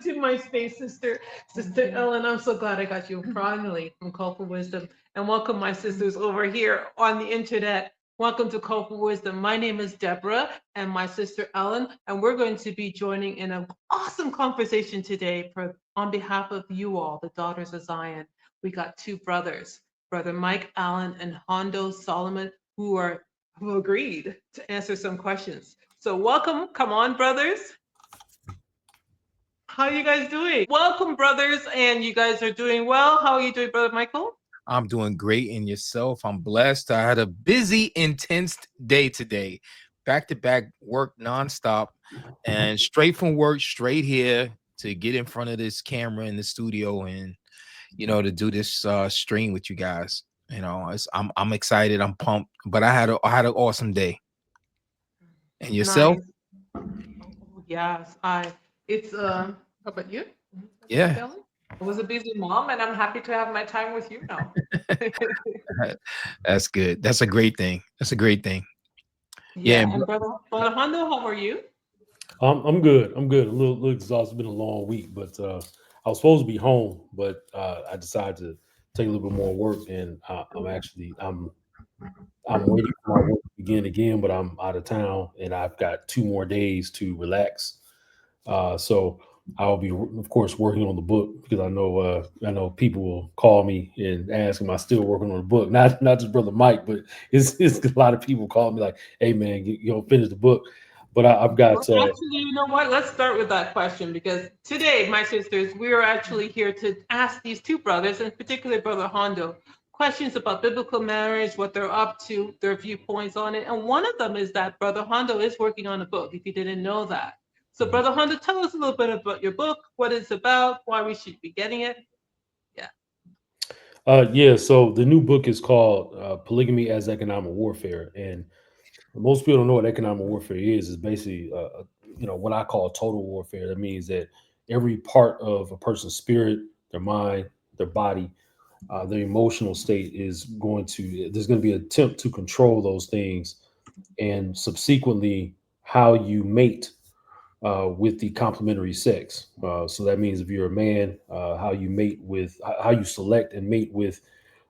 to my space, Sister Ellen. I'm so glad I got you finally from Call for Wisdom. And welcome my sisters over here on the internet. Welcome to Call for Wisdom. My name is Deborah and my sister Ellen, and we're going to be joining in an awesome conversation today on behalf of you all, the Daughters of Zion. We got two brothers, Brother Mike Allen and Hondo Solomon, who agreed to answer some questions. So welcome. Come on, brothers. How are you guys doing? Welcome, brothers, and you guys are doing well. How are you doing, Brother Michael? I'm doing great. And yourself? I'm blessed. I had a busy, intense day today. Back to back work nonstop and straight from work, straight here to get in front of this camera in the studio and to do this stream with you guys. I'm excited, I'm pumped, but I had an awesome day. And yourself? Nice. Oh, yes, it's how about you? Yeah. Ellen? I was a busy mom and I'm happy to have my time with you now. That's good. That's a great thing. That's a great thing. Yeah. Yeah, and Brother Hondo, how are you? I'm good. I'm good. A little exhausted. It's been a long week, but I was supposed to be home, but I decided to take a little bit more work, and I'm waiting for my work to begin again, but I'm out of town, and I've got 2 more days to relax. So I'll be, of course, working on the book because I know people will call me and ask, "Am I still working on the book?" Not just Brother Mike, but it's a lot of people call me like, "Hey, man, finish the book." But I've Well, got actually, you know what? Let's start with that question because today, my sisters, we are actually here to ask these two brothers, in particular Brother Hondo, questions about biblical marriage, what they're up to, their viewpoints on it. And one of them is that Brother Hondo is working on a book, if you didn't know that. So, Brother Hondo, tell us a little bit about your book, what it's about, why we should be getting it. Yeah. yeah. So the new book is called "Polygamy as Economic Warfare," and most people don't know what economic warfare is. It's basically, what I call total warfare. That means that every part of a person's spirit, their mind, their body, their emotional state is there's going to be an attempt to control those things, and subsequently how you mate with the complementary sex. So that means if you're a man, how you mate with, how you select and mate with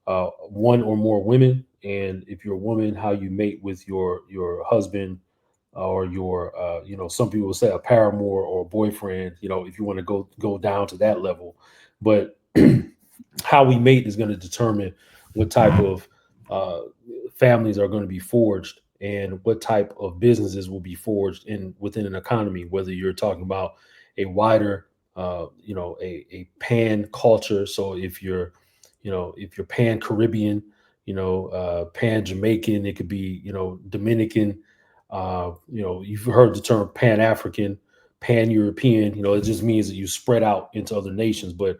one or more women, and if you're a woman, how you mate with your husband or your some people will say a paramour or a boyfriend. If you want to go down to that level, but how we mate is going to determine what type of uh, families are going to be forged and what type of businesses will be forged in within an economy. Whether you're talking about a wider, a pan culture. So if you're pan Caribbean, pan Jamaican, it could be Dominican. You've heard the term Pan African, Pan European. It just means that you spread out into other nations, but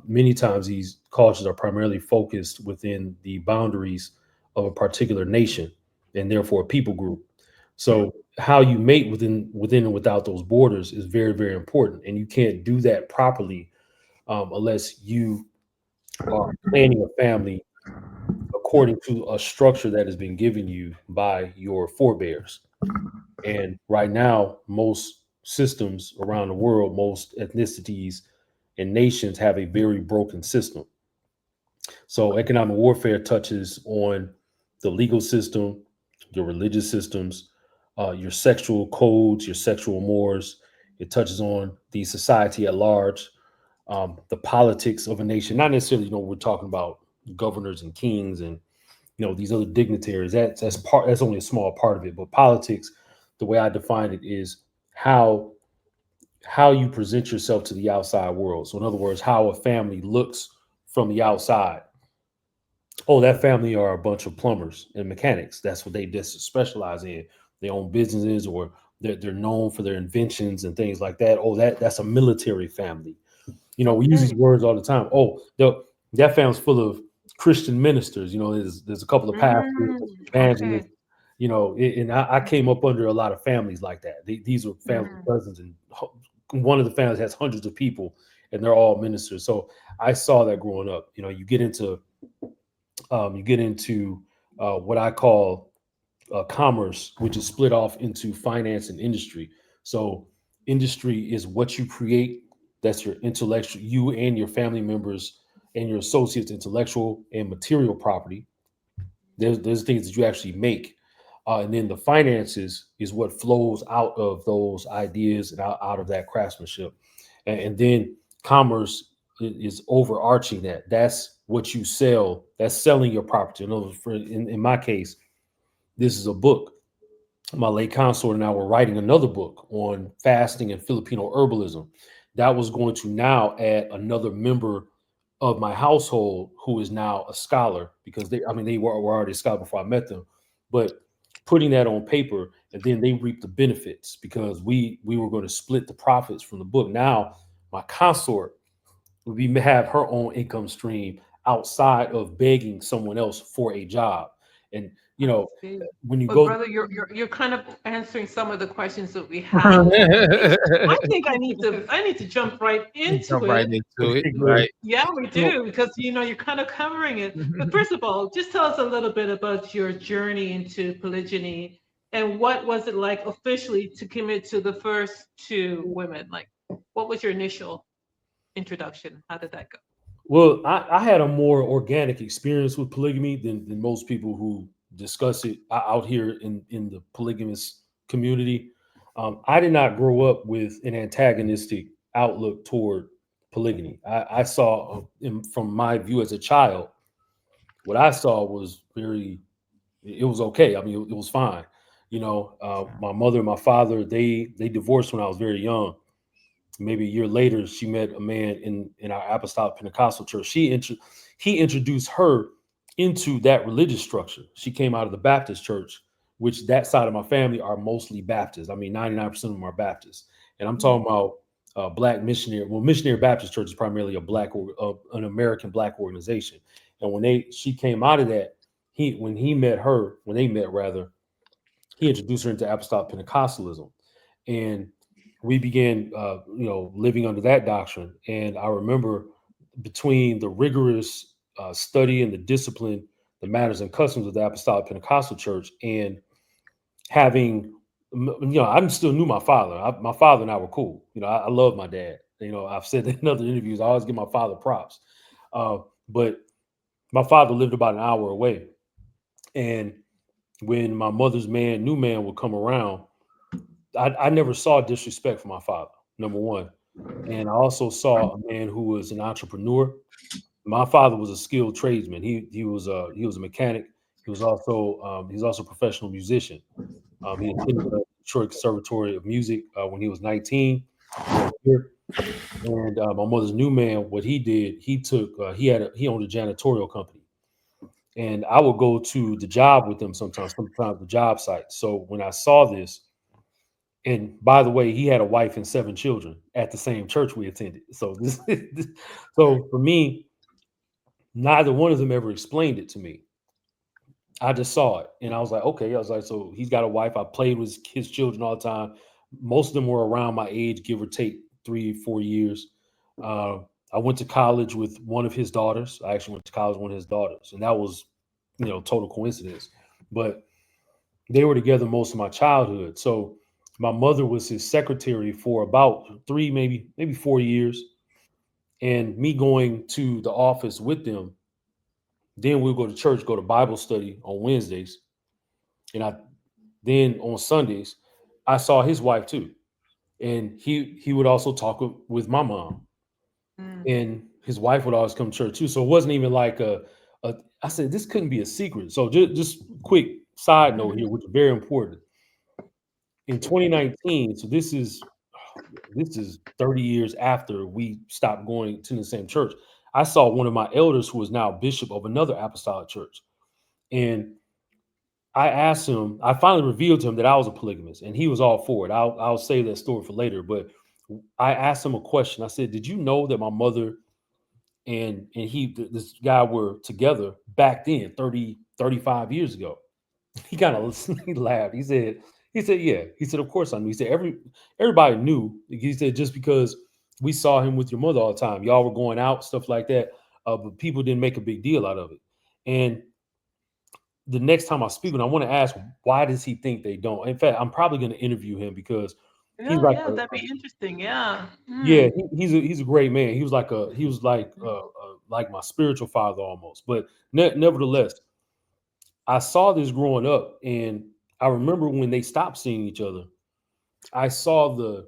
many times these cultures are primarily focused within the boundaries of a particular nation and therefore a people group. So how you mate within and without those borders is very, very important, and you can't do that properly unless you are planning a family according to a structure that has been given you by your forebears. And right now, most systems around the world, most ethnicities and nations have a very broken system. So economic warfare touches on the legal system, your religious systems, your sexual codes, your sexual mores. It touches on the society at large, the politics of a nation. Not necessarily, we're talking about governors and kings and these other dignitaries. That's only a small part of it. But politics, the way I define it, is how how you present yourself to the outside world. So in other words, how a family looks from the outside. Oh, that family are a bunch of plumbers and mechanics. That's what they just specialize in. They own businesses, or they're known for their inventions and things like that. Oh, that's a military family. We use these Okay. words all the time. Oh, that family's full of Christian ministers. There's a couple of pastors, evangelists. Okay. And I came up under a lot of families like that. These are family Mhm. cousins, and one of the families has hundreds of people, and they're all ministers. So I saw that growing up. You get into what I call commerce, which is split off into finance and industry. So industry is what you create, That's your intellectual, you and your family members and your associates' intellectual and material property. There's things that you actually make. And then the finances is what flows out of those ideas and out of that craftsmanship. And then commerce is overarching that. That's what you sell. That's selling your property. In other words, in my case, this is a book. My late consort and I were writing another book on fasting and Filipino herbalism. That was going to now add another member of my household who is now a scholar, because they were already a scholar before I met them, but putting that on paper, and then they reap the benefits because we were going to split the profits from the book. Now my consort would be have her own income stream outside of begging someone else for a job. And you I know, see. when you But go brother, you're kind of answering some of the questions that we have. I think I need to jump right into Jump right it. into it, Good. right? Yeah, we So, do, because you're kind of covering it. But first of all, just tell us a little bit about your journey into polygyny and what was it like officially to commit to the first two women? Like, what was your initial introduction? How did that go? well, I had a more organic experience with polygamy than most people who discuss it out here in the polygamous community. I did not grow up with an antagonistic outlook toward polygamy. I saw, from my view as a child, what I saw was it was okay. I mean, it was fine. My mother and my father, they divorced when I was very young. Maybe a year later, she met a man in our Apostolic Pentecostal church. He introduced her into that religious structure. She came out of the Baptist church, which that side of my family are mostly Baptist. I mean, 99% of them are Baptist. And I'm talking about black missionary. Well, Missionary Baptist Church is primarily an American black organization. And she came out of that, when they met rather, he introduced her into Apostolic Pentecostalism, and we began, living under that doctrine. And I remember, between the rigorous study and the discipline, the manners and customs of the Apostolic Pentecostal Church, and having, I still knew my father. My father and I were cool. I love my dad. I've said that in other interviews. I always give my father props. But my father lived about an hour away, and when my mother's new man would come around, I never saw disrespect for my father, number one. And I also saw a man who was an entrepreneur. My father was a skilled tradesman. He was a mechanic. He's also a professional musician. He attended the Detroit Conservatory of Music when he was 19. Here. And my mother's new man, what he did, he owned a janitorial company. And I would go to the job with him sometimes the job site. So when I saw this, and by the way, he had a wife and 7 children at the same church we attended. So so for me, neither one of them ever explained it to me. I just saw it, and I was like, okay. I was like, so he's got a wife. I played with his children all the time. Most of them were around my age, give or take 3 4 years. Uh, I went to college with one of his daughters. I actually went to college with one of his daughters, and that was, total coincidence. But they were together most of my childhood. So my mother was his secretary for about 3, maybe 4 years, and me going to the office with them. Then we'll go to church, go to Bible study on Wednesdays, and then on Sundays, I saw his wife too, and he would also talk with my mom, Mm. and his wife would always come to church too. So it wasn't even like I said this couldn't be a secret. So just quick side note here, which is very important. In 2019, so this is 30 years after we stopped going to the same church. I saw one of my elders, who is now bishop of another apostolic church, and I finally revealed to him that I was a polygamist, and he was all for it. I'll save that story for later. But I asked him a question. I said, "Did you know that my mother this guy were together back then, 30 35 years ago?" He kind of he laughed. He said, yeah. He said, of course I knew. He said, everybody knew. He said, just because we saw him with your mother all the time, y'all were going out, stuff like that. But people didn't make a big deal out of it. And the next time I speak with him, I want to ask, why does he think they don't? In fact, I'm probably going to interview him, because He's Yeah, like yeah, that'd be interesting. Yeah. yeah, Mm. he's a great man. He was like my spiritual father almost. But nevertheless, I saw this growing up, and I remember when they stopped seeing each other. I saw the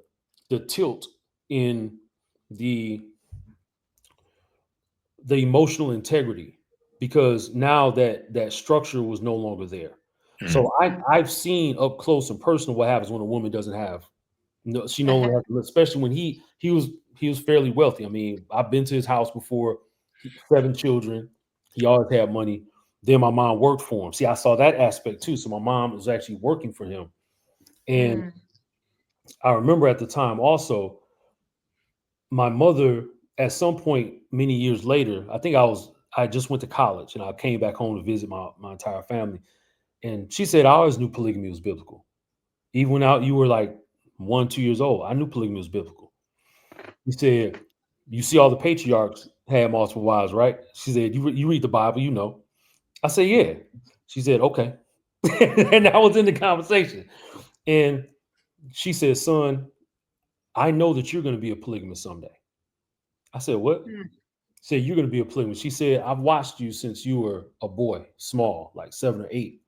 tilt in the the emotional integrity because now that structure was no longer there. Mm. So I've seen up close and personal what happens when a woman doesn't have no, she no longer has, especially when he was fairly wealthy. I mean, I've been to his house before. Seven children. He always had money. Then my mom worked for him. See, I saw that aspect too. So my mom was actually working for him. And Mm. I remember at the time also, my mother, at some point many years later, I just went to college and I came back home to visit my entire family. And she said, I always knew polygamy was biblical. Even when you were like 1, 2 years old, I knew polygamy was biblical. He said, "You see, all the patriarchs had multiple wives, right?" She said, "You read the Bible, you know." I said, "Yeah." She said, "Okay," and that was in the conversation. And she said, "Son, I know that you're going to be a polygamist someday." I said, "What?" Mm. She said, "You're going to be a polygamist." She said, "I've watched you since you were a boy, small, like 7 or 8."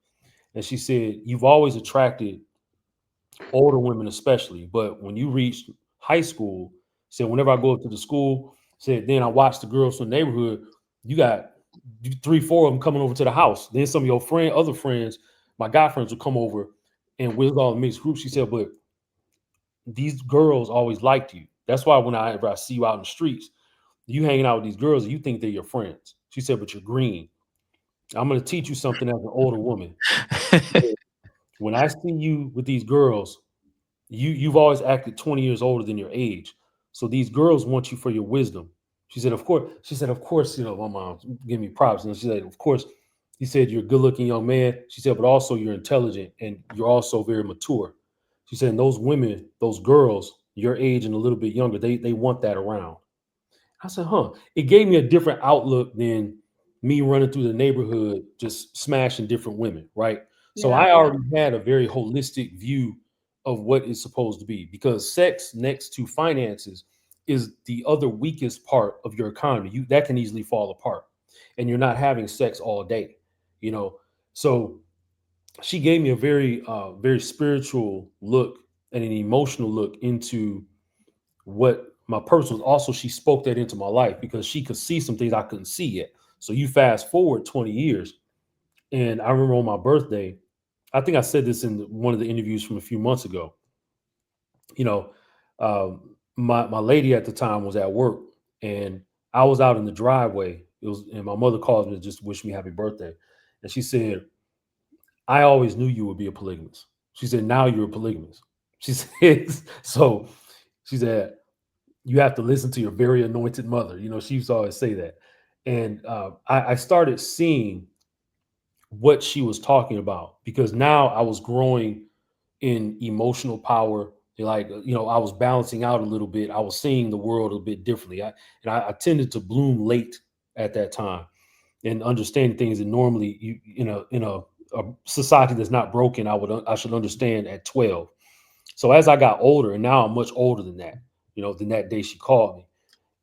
And she said, "You've always attracted older women especially. But when you reached high school, said whenever I go up to the school, said then I watch the girls from the neighborhood. You got 3, 4 of them coming over to the house. Then some of your other friends, my guy friends will come over, and we're all in mixed groups." She said, "But these girls always liked you. That's why whenever I see you out in the streets, you hanging out with these girls, and you think they're your friends." She said, "But you're green. I'm going to teach you something as an older woman. When I see you with these girls, you've always acted 20 years older than your age. So these girls want you for your wisdom." She said, of course, you know, my mom give me props. And she said, of course, he said, "You're a good looking young man." She said, "But also you're intelligent and you're also very mature." She said, "And those women, those girls, your age and a little bit younger, they want that around." I said, huh. It gave me a different outlook than me running through the neighborhood just smashing different women, right? So Yeah, I yeah. already had a very holistic view of what it's supposed to be because sex next to finances is the other weakest part of your economy. You that can easily fall apart and you're not having sex all day, you know. So she gave me a very spiritual look and an emotional look into what my purpose was. Also, she spoke that into my life because she could see some things I couldn't see yet. So you fast forward 20 years, and I remember on my birthday, I think I said this in one of the interviews from a few months ago. You know, my lady at the time was at work, and I was out in the driveway. It was, and my mother called me to just wish me happy birthday, and she said, "I always knew you would be a polygamist." She said, "Now you're a polygamist." She said, "So," she said, "you have to listen to your very anointed mother." You know, she used to always say that. And I started seeing what she was talking about because now I was growing in emotional power. Like, you know, I was balancing out a little bit. I was seeing the world a bit differently. I tended to bloom late at that time and understanding things that normally you a society that's not broken, I should understand at 12. So as I got older, and now I'm much older than that, you know, than that day she called me.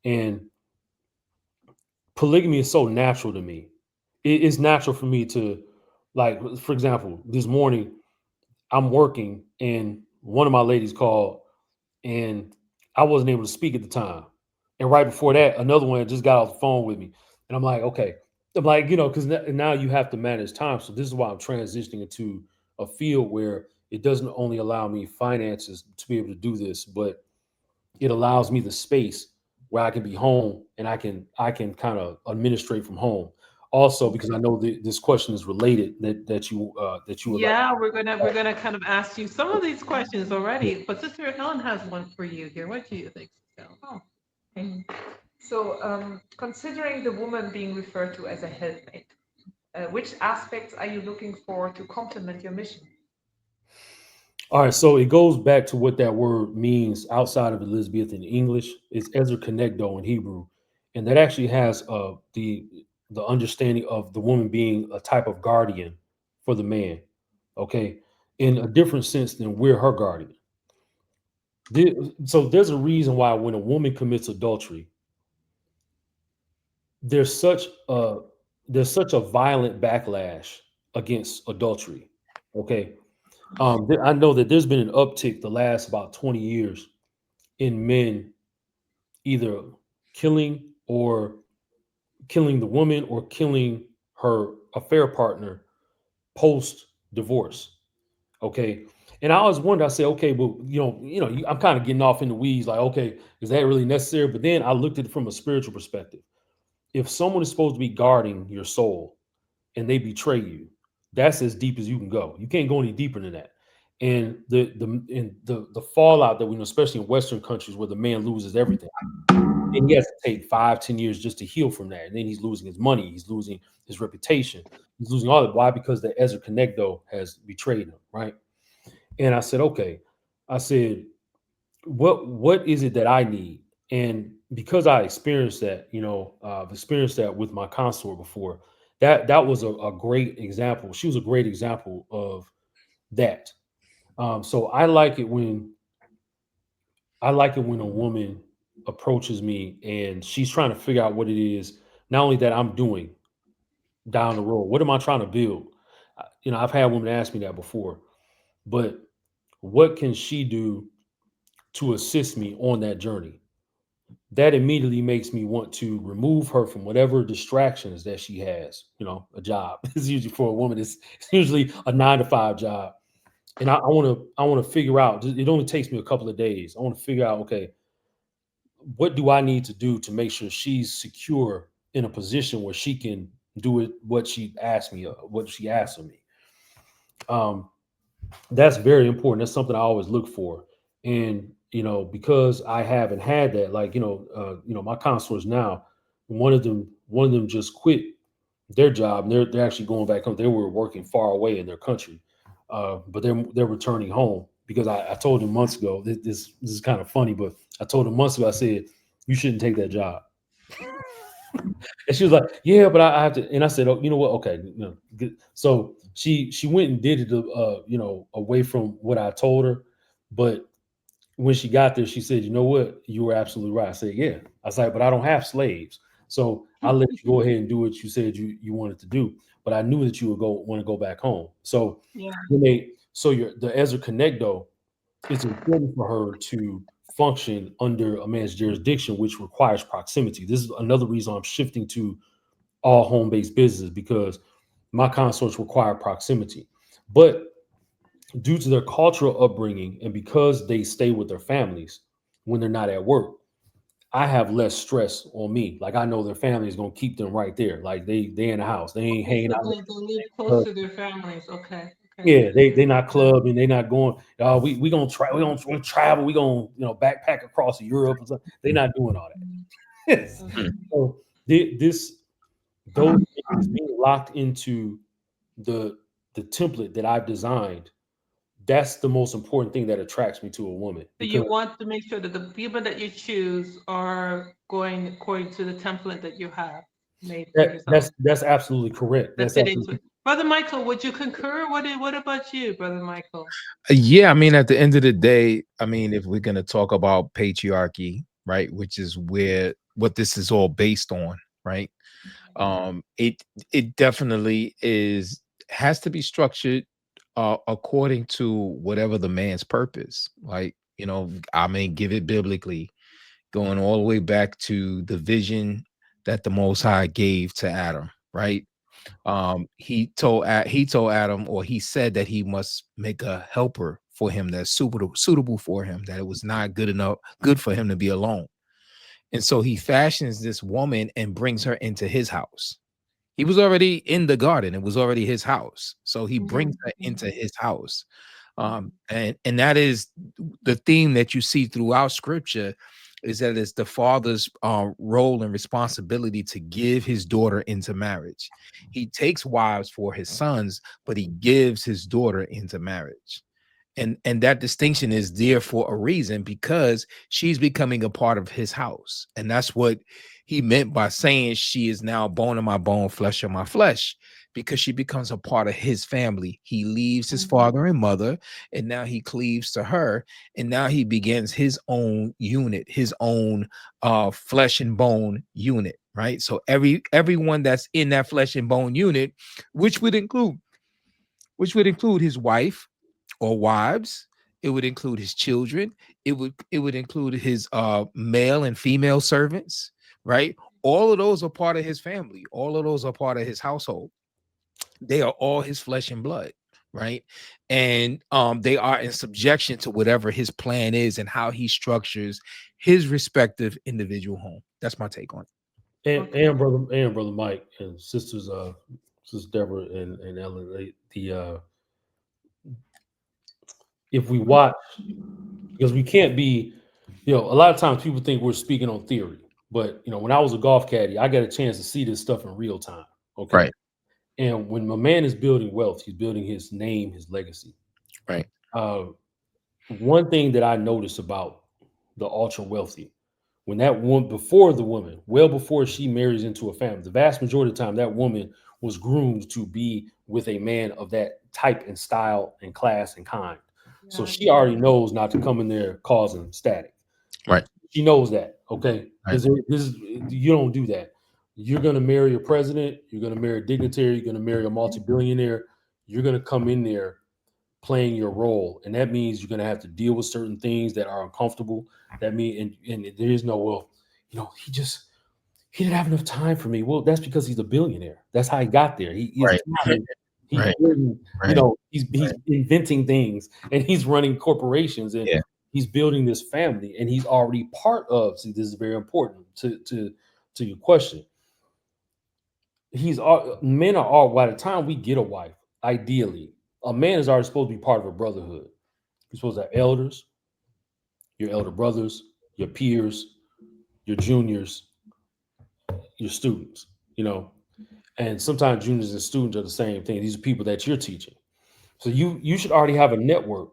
And polygamy is so natural to me. It's natural for me to, like, for example, this morning I'm working and one of my ladies called and I wasn't able to speak at the time. And right before that, another one just got off the phone with me. And I'm like, okay. I'm like, you know, because now you have to manage time. So this is why I'm transitioning into a field where it doesn't only allow me finances to be able to do this, but it allows me the space where I can be home and I can kind of administrate from home. Also, because I know this question is related that you would like. Yeah, we're gonna kind of ask you some of these questions already, but Sister Helen has one for you here. What do you think, Sister Helen? Oh, okay. So, considering the woman being referred to as a helpmate, which aspects are you looking for to complement your mission? All right, so it goes back to what that word means outside of Elizabethan English. It's Ezer Kenegdo in Hebrew, and that actually has the understanding of the woman being a type of guardian for the man. Okay, in a different sense than we're her guardian. So there's a reason why when a woman commits adultery, there's such a violent backlash against adultery. Okay. I know that there's been an uptick the last about 20 years in men either killing the woman or killing her affair partner post divorce. Okay. And I always wonder, I say, okay, but I'm kind of getting off in the weeds, like, okay, is that really necessary? But then I looked at it from a spiritual perspective. If someone is supposed to be guarding your soul and they betray you, that's as deep as you can go. You can't go any deeper than that. And the fallout that we know, especially in Western countries where the man loses everything, and he has to take 5-10 years just to heal from that. And then he's losing his money, he's losing his reputation, he's losing all of it. Why? Because the Ezra Kenegdo has betrayed him, right? And I said, okay, I said, what is it that I need? And because I experienced that, I've experienced that with my consort before. That was a great example. She was a great example of that. So I like it when a woman approaches me and she's trying to figure out what it is, not only that I'm doing down the road. What am I trying to build? I've had women ask me that before, but what can she do to assist me on that journey? That immediately makes me want to remove her from whatever distractions that she has. A job is usually for a woman. It's usually a 9-to-5 job. And I want to figure out, it only takes me a couple of days. I want to figure out, okay, what do I need to do to make sure she's secure in a position where she can do it, what she asked of me. That's very important. That's something I always look for. And, because I haven't had that, like, my consorts now, one of them just quit their job and they're actually going back home. They were working far away in their country. But they're returning home because I told them months ago, this is kind of funny, but I told them months ago, I said, you shouldn't take that job. And she was like, yeah, but I have to. And I said, oh, you know what? Okay. Good. So she went and did it, away from what I told her. But when she got there, she said, you know what? You were absolutely right. I said, yeah. I was like, but I don't have slaves. So I'll let you go ahead and do what you said you wanted to do. But I knew that you would want to go back home. So Yeah. the Ezra Kenegdo, it's important for her to function under a man's jurisdiction, which requires proximity. This is another reason I'm shifting to all home-based businesses, because my consorts require proximity. But due to their cultural upbringing and because they stay with their families when they're not at work, I have less stress on me. Like, I know their family is going to keep them right there. Like, they in the house. They ain't hanging out. They live close to their families. Okay. Yeah, they not clubbing, they not going. We gonna try. We gonna travel. We gonna backpack across Europe. And stuff. They not doing all that. So those things being locked into the template that I've designed, that's the most important thing that attracts me to a woman. So you want to make sure that the people that you choose are going according to the template that you have made for yourself. That's absolutely correct. Brother Michael, would you concur? What about you, Brother Michael? Yeah, I mean, at the end of the day, I mean, if we're gonna talk about patriarchy, right, which is what this is all based on, right? It definitely has to be structured according to whatever the man's purpose. Like, I mean, give it biblically, going all the way back to the vision that the Most High gave to Adam, right? He told Adam, or he said that he must make a helper for him that's suitable for him, that it was not good for him to be alone. And so he fashions this woman and brings her into his house. He was already in the garden. It was already his house. So he brings her into his house. And that is the theme that you see throughout scripture, is that it's the father's role and responsibility to give his daughter into marriage. He takes wives for his sons, but he gives his daughter into marriage. And that distinction is there for a reason, because she's becoming a part of his house. And that's what he meant by saying she is now bone of my bone, flesh of my flesh, because she becomes a part of his family. He leaves his Mhm. father and mother, and now he cleaves to her, and now he begins his own unit, his own flesh and bone unit, right? So everyone that's in that flesh and bone unit, which would include his wife or wives, it would include his children, it would include his male and female servants, right? All of those are part of his family, all of those are part of his household. They are all his flesh and blood, right? And they are in subjection to whatever his plan is and how he structures his respective individual home. That's my take on it. And brother Mike and sisters sister Deborah and Ellen, if we watch, because we can't be, a lot of times people think we're speaking on theory, but when I was a golf caddy, I got a chance to see this stuff in real time. Okay. Right. And when a man is building wealth, he's building his name, his legacy. Right. One thing that I noticed about the ultra wealthy, when that woman, before the woman, well before she marries into a family, the vast majority of the time, that woman was groomed to be with a man of that type and style and class and kind. So Yeah. she already knows not to come in there causing static. Right. She knows that. Okay. Right. You don't do that. You're going to marry a president. You're going to marry a dignitary. You're going to marry a multi-billionaire. You're going to come in there playing your role. And that means you're going to have to deal with certain things that are uncomfortable. That means, and there is no, well, he didn't have enough time for me. Well, that's because he's a billionaire. That's how he got there. He's Right. Right. building, Right. he's inventing things, and he's running corporations, and Yeah. he's building this family, and he's already part of. See, this is very important to your question. Men are all, by the time we get a wife, ideally, a man is already supposed to be part of a brotherhood. You're supposed to have elders, your elder brothers, your peers, your juniors, your students, and sometimes juniors and students are the same thing. These are people that you're teaching. So you should already have a network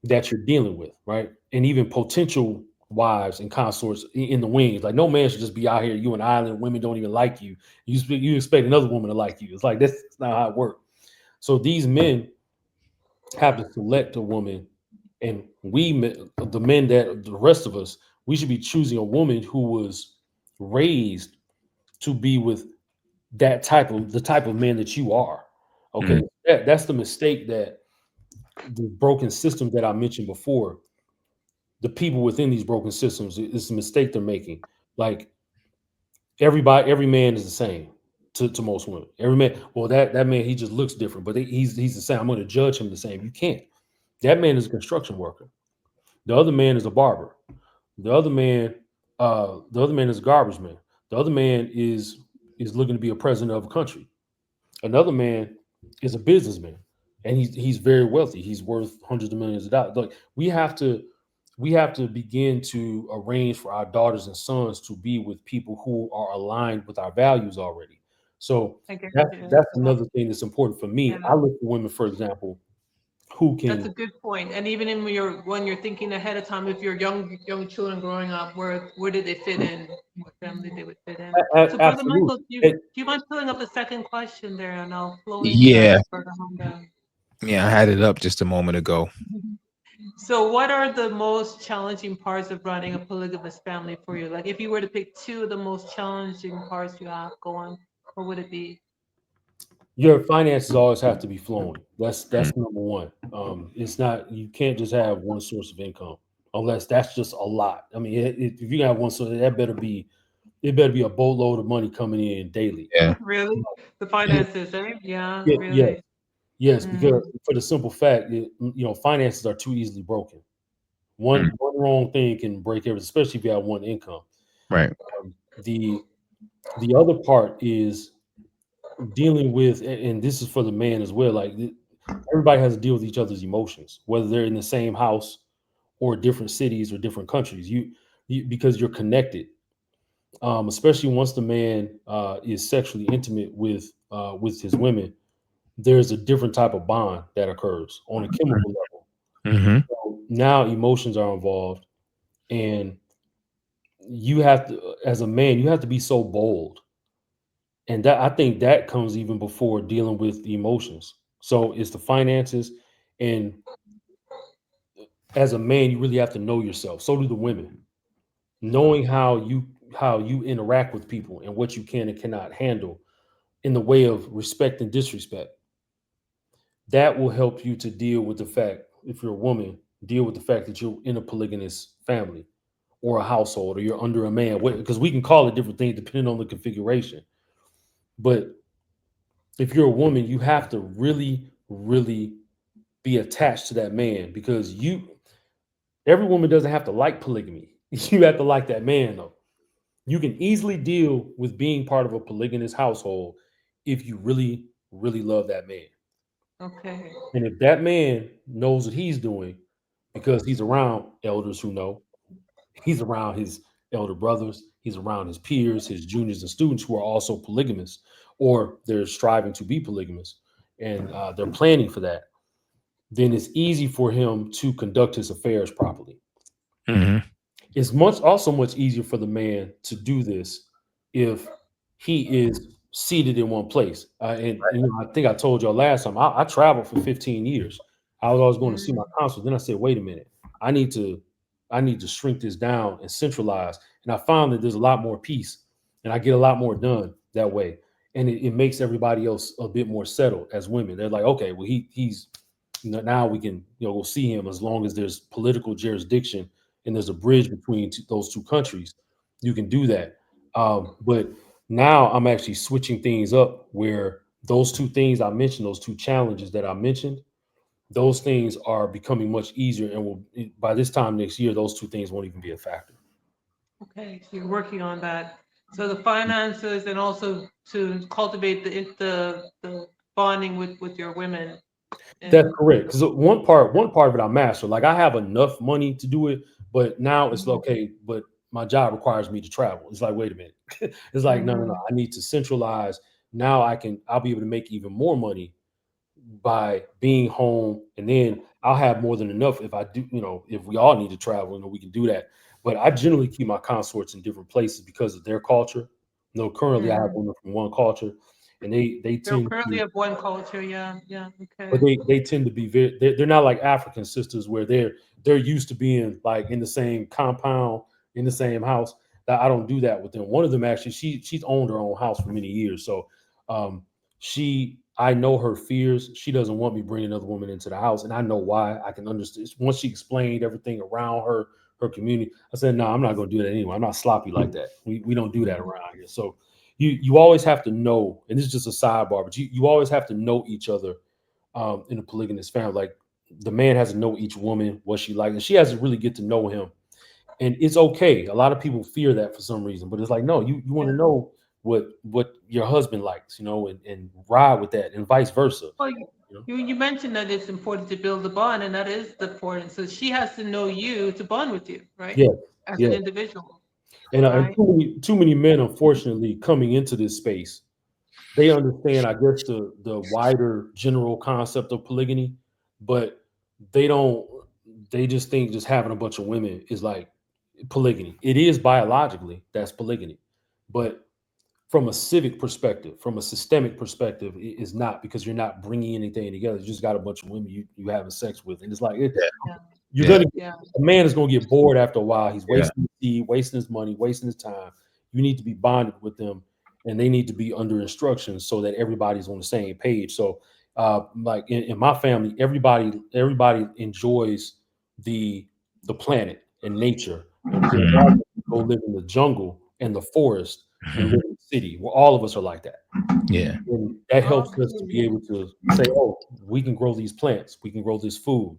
that you're dealing with, right? And even potential wives and consorts in the wings. Like, no man should just be out here, you an island, women don't even like you. You expect another woman to like you. It's like, that's not how it works. So these men have to select a woman, and the rest of us, we should be choosing a woman who was raised to be with the type of man that you are. Okay. That's the mistake, that the broken systems that I mentioned before, the people within these broken systems, is the mistake they're making. Like, every man is the same to most women. Every man, well, that man, he just looks different, but he's the same. I'm going to judge him the same. You can't. That man is a construction worker. The other man is a barber. The other man is a garbage man. The other man is looking to be a president of a country. Another man is a businessman, and he's very wealthy. He's worth hundreds of millions of dollars. Like, we have to begin to arrange for our daughters and sons to be with people who are aligned with our values already. So I get that's you. another thing that's important for me. Yeah. I look for women, for example, who That's a can. good point. And even when you're thinking ahead of time, if you're young children growing up, where do they fit in? What family they would fit in? So Brother Absolutely. Michael, do you mind pulling up the second question there, and I'll flow into Yeah. that, Brother Honda. Yeah, I had it up just a moment ago. So what are the most challenging parts of running a polygamous family for you? Like, if you were to pick two of the most challenging parts you have going, what would it be? Your finances always have to be flowing. That's number one. It's not, you can't just have one source of income, unless that's just a lot. I mean, if you got one source, it better be a boatload of money coming in daily. Yeah. Really? The finances, eh? Yeah, Yeah, really. yes, Mm. because for the simple fact, finances are too easily broken. One wrong thing can break everything, especially if you have one income. Right. The other part is dealing with, and this is for the man as well. Like, everybody has to deal with each other's emotions, whether they're in the same house or different cities or different countries. You because you're connected, especially once the man is sexually intimate with his women. There's a different type of bond that occurs on a chemical level. Mm-hmm. So now emotions are involved, and you have to, as a man, you have to be so bold And that, I think that comes even before dealing with the emotions. So it's the finances, and as a man, you really have to know yourself. So do the women. Knowing how you interact with people and what you can and cannot handle in the way of respect and disrespect. That will help you to deal with the fact, if you're a woman, deal with the fact that you're in a polygamous family or a household, or you're under a man, because we can call it different things depending on the configuration. But if you're a woman, you have to really, really be attached to that man, because every woman doesn't have to like polygamy. You have to like that man though. You can easily deal with being part of a polygamous household if you really, really love that man. Okay. And if that man knows what he's doing, because he's around elders who know, he's around his elder brothers, he's around his peers, his juniors and students who are also polygamous, or they're striving to be polygamous, and they're planning for that, then it's easy for him to conduct his affairs properly. Mhm. It's much easier for the man to do this if he is seated in one place. And you know, I think I told y'all last time, I traveled for 15 years. I was always going to see my consul. Then I said, wait a minute, I need to shrink this down and centralize. And I found that there's a lot more peace, and I get a lot more done that way. And it makes everybody else a bit more settled as women. They're like, okay, well, he's now we can, go see him, as long as there's political jurisdiction and there's a bridge between those two countries, you can do that. But now I'm actually switching things up, where those two things I mentioned, those two challenges that I mentioned, those things are becoming much easier, and will, by this time next year, those two things won't even be a factor. Okay, so you're working on that. So the finances, and also to cultivate the bonding with your women. That's And correct. Because one part of it I master. Like, I have enough money to do it, but now it's okay. But my job requires me to travel. It's like, wait a minute. It's like, no, no, no. I need to centralize. Now I'll be able to make even more money by being home, and then I'll have more than enough if I do. If we all need to travel, we can do that. But I generally keep my consorts in different places because of their culture. Currently I have women from one culture, and they they're tend currently to. of one culture. Yeah, yeah. But Okay. they tend to be very, they're not like African sisters, where they're used to being like in the same compound, in the same house. That I don't do that with them. One of them actually, she's owned her own house for many years, so um, I know her fears. She doesn't want me bringing another woman into the house, and I know why. I can understand. Once she explained everything around her community, I said, no, I'm not going to do that anyway. I'm not sloppy like that. We don't do that around here. So you always have to know, and this is just a sidebar, but you always have to know each other in a polygamous family. Like, the man has to know each woman, what she likes, and she has to really get to know him. And it's okay. A lot of people fear that for some reason, but it's like, no, you want to know what your husband likes, and ride with that, and vice versa. Well, You know? you mentioned that it's important to build a bond, and that is the important. So she has to know you to bond with you, right? Yeah, As an yeah. individual, And right? too many men, unfortunately, coming into this space, they understand, I guess, the wider general concept of polygamy, but they don't. They just think just having a bunch of women is like polygamy. It is biologically, that's polygamy, but from a civic perspective, from a systemic perspective, it is not, because you're not bringing anything together. You just got a bunch of women you having sex with, and it's like Yeah, you're Yeah. gonna. yeah. A man is gonna get bored after a while. He's Yeah. wasting his seed, wasting his money, wasting his time. You need to be bonded with them, and they need to be under instructions so that everybody's on the same page. So, like in my family, everybody enjoys the planet and nature, and we all Mhm. go live in the jungle and the forest and Mhm. live in the city, where all of us are like that. Yeah. And that helps us to be Okay. able to say, oh, we can grow these plants, we can grow this food.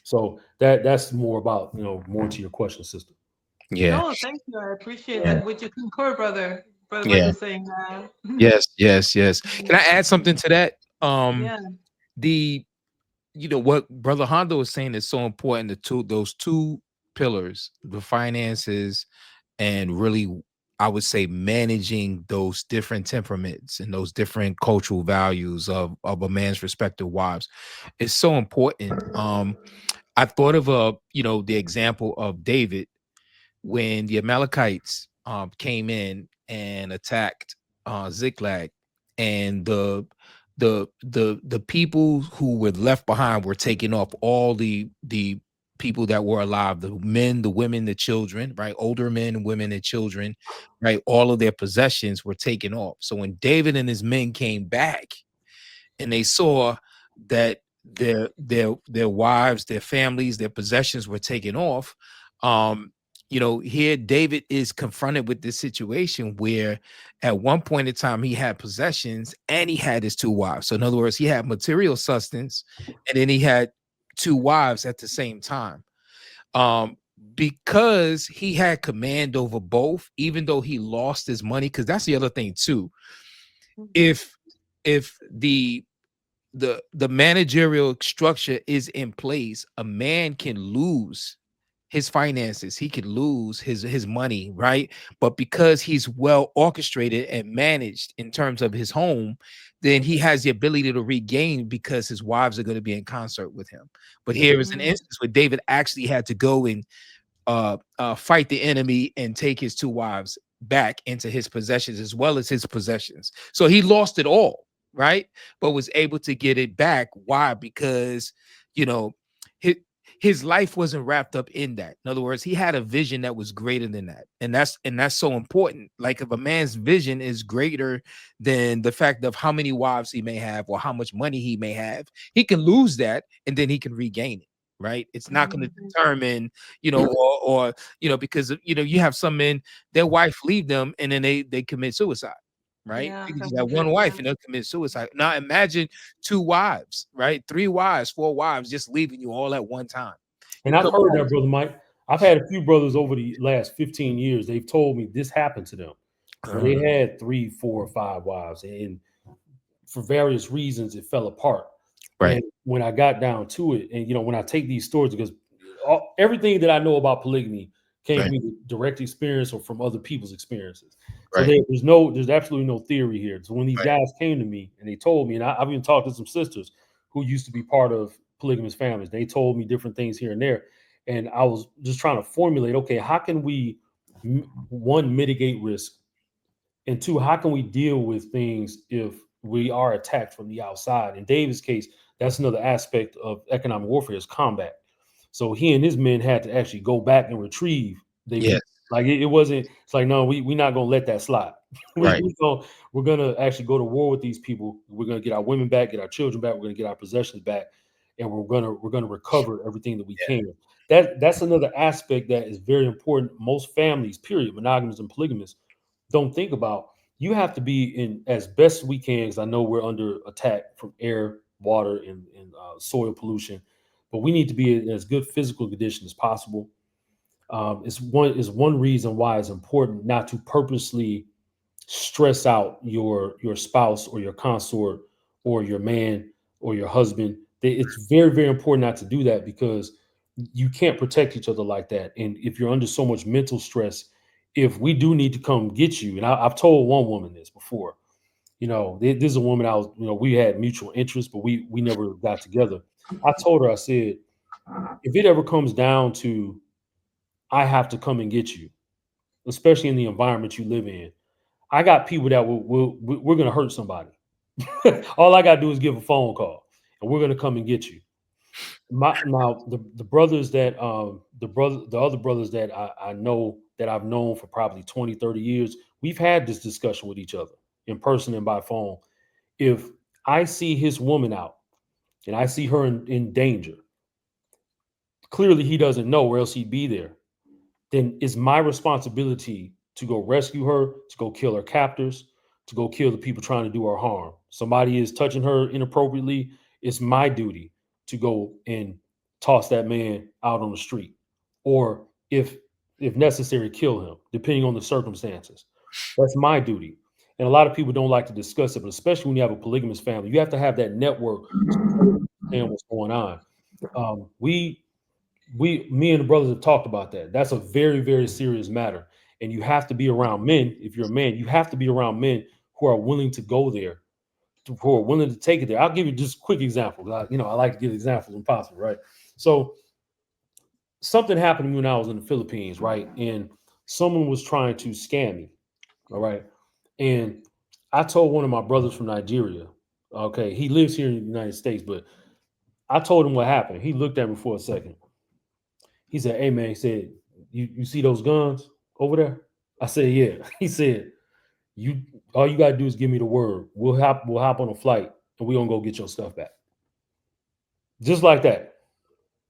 So that's more about, more to your question, sister. Yeah. No, thank you. I appreciate Yeah. that. Would you concur, brother? Brother Yeah. Michael saying that. Yes. Yes. Yes. Can I add something to that? Yeah. The what Brother Hondo was saying is so important. Those two pillars, the finances, and really, I would say, managing those different temperaments and those different cultural values of a man's respective wives is so important. I thought of the example of David when the Amalekites came in and attacked Ziklag, and the people who were left behind were taking off all the people that were alive, the men, the women, the children, right? Older men, women, and children, right? All of their possessions were taken off. So when David and his men came back and they saw that their wives, their families, their possessions were taken off, here David is confronted with this situation where at one point in time he had possessions and he had his two wives. So in other words, he had material sustenance and then he had two wives at the same time. Because he had command over both, even though he lost his money, because that's the other thing too. If the managerial structure is in place, a man can lose his finances, he could lose his money, right? But because he's well orchestrated and managed in terms of his home, then he has the ability to regain because his wives are going to be in concert with him. But here is an instance where David actually had to go and fight the enemy and take his two wives back into his possessions as well as his possessions. So he lost it all, right? But was able to get it back. Why? Because his life wasn't wrapped up in that. In other words, he had a vision that was greater than that. And that's so important. Like if a man's vision is greater than the fact of how many wives he may have or how much money he may have, he can lose that and then he can regain it. Right? It's not going to determine, or because you have some men, their wife leave them and then they commit suicide. Right? Yeah, You can just have one wife and they'll commit suicide. Now imagine two wives, right? 3 wives, 4 wives just leaving you all at one time. And I've heard that, Brother Mike. I've had a few brothers over the last 15 years. They've told me this happened to them. Where they had 3, 4, 5 wives, and for various reasons, it fell apart. Right. And when I got down to it, and when I take these stories, because everything that I know about polygamy came from either direct experience or from other people's experiences. So there's absolutely no theory here. So when these guys came to me and they told me, and I've even talked to some sisters who used to be part of polygamous families, they told me different things here and there. And I was just trying to formulate, okay, how can we, one, mitigate risk? And two, how can we deal with things if we are attacked from the outside? In David's case, that's another aspect of economic warfare is combat. So he and his men had to actually go back and retrieve. Like it wasn't. It's like, no, we're not gonna let that slide. We're gonna actually go to war with these people. We're gonna get our women back, get our children back. We're gonna get our possessions back, and we're gonna recover everything that we can. That's another aspect that is very important. Most families, period, monogamous and polygamous, don't think about. You have to be in as best we can, because I know we're under attack from air, water, and soil pollution, but we need to be in as good physical condition as possible. Is one reason why it's important not to purposely stress out your spouse or your consort or your man or your husband. It's very, very important not to do that, because you can't protect each other like that. And if you're under so much mental stress, if we do need to come get you, and I've told one woman this before, this is a woman I was, we had mutual interests, but we never got together. I told her, I said, if it ever comes down to I have to come and get you, especially in the environment you live in, I got people that we're going to hurt somebody. All I got to do is give a phone call, and we're going to come and get you. Now the brothers that the other brothers that I know that I've known for probably 20, 30 years, we've had this discussion with each other in person and by phone. If I see his woman out and I see her in danger, clearly he doesn't know, or else he'd be there. Then it's my responsibility to go rescue her, to go kill her captors, to go kill the people trying to do her harm. Somebody is touching her inappropriately. It's my duty to go and toss that man out on the street, or if necessary, kill him, depending on the circumstances. That's my duty. And a lot of people don't like to discuss it, but especially when you have a polygamous family, you have to have that network to understand what's going on. Me and the brothers have talked about that. That's a very, very serious matter. And you have to be around men. If you're a man, you have to be around men who are willing to go there, who are willing to take it there. I'll give you just quick examples. I like to give examples when possible, right? So something happened to me when I was in the Philippines, right? And someone was trying to scam me, all right? And I told one of my brothers from Nigeria, okay, he lives here in the United States, but I told him what happened. He looked at me for a second. He said, "Hey man," he said, "You see those guns over there?" I said, "Yeah." He said, "You all you gotta do is give me the word. We'll hop on a flight and we're gonna go get your stuff back." Just like that.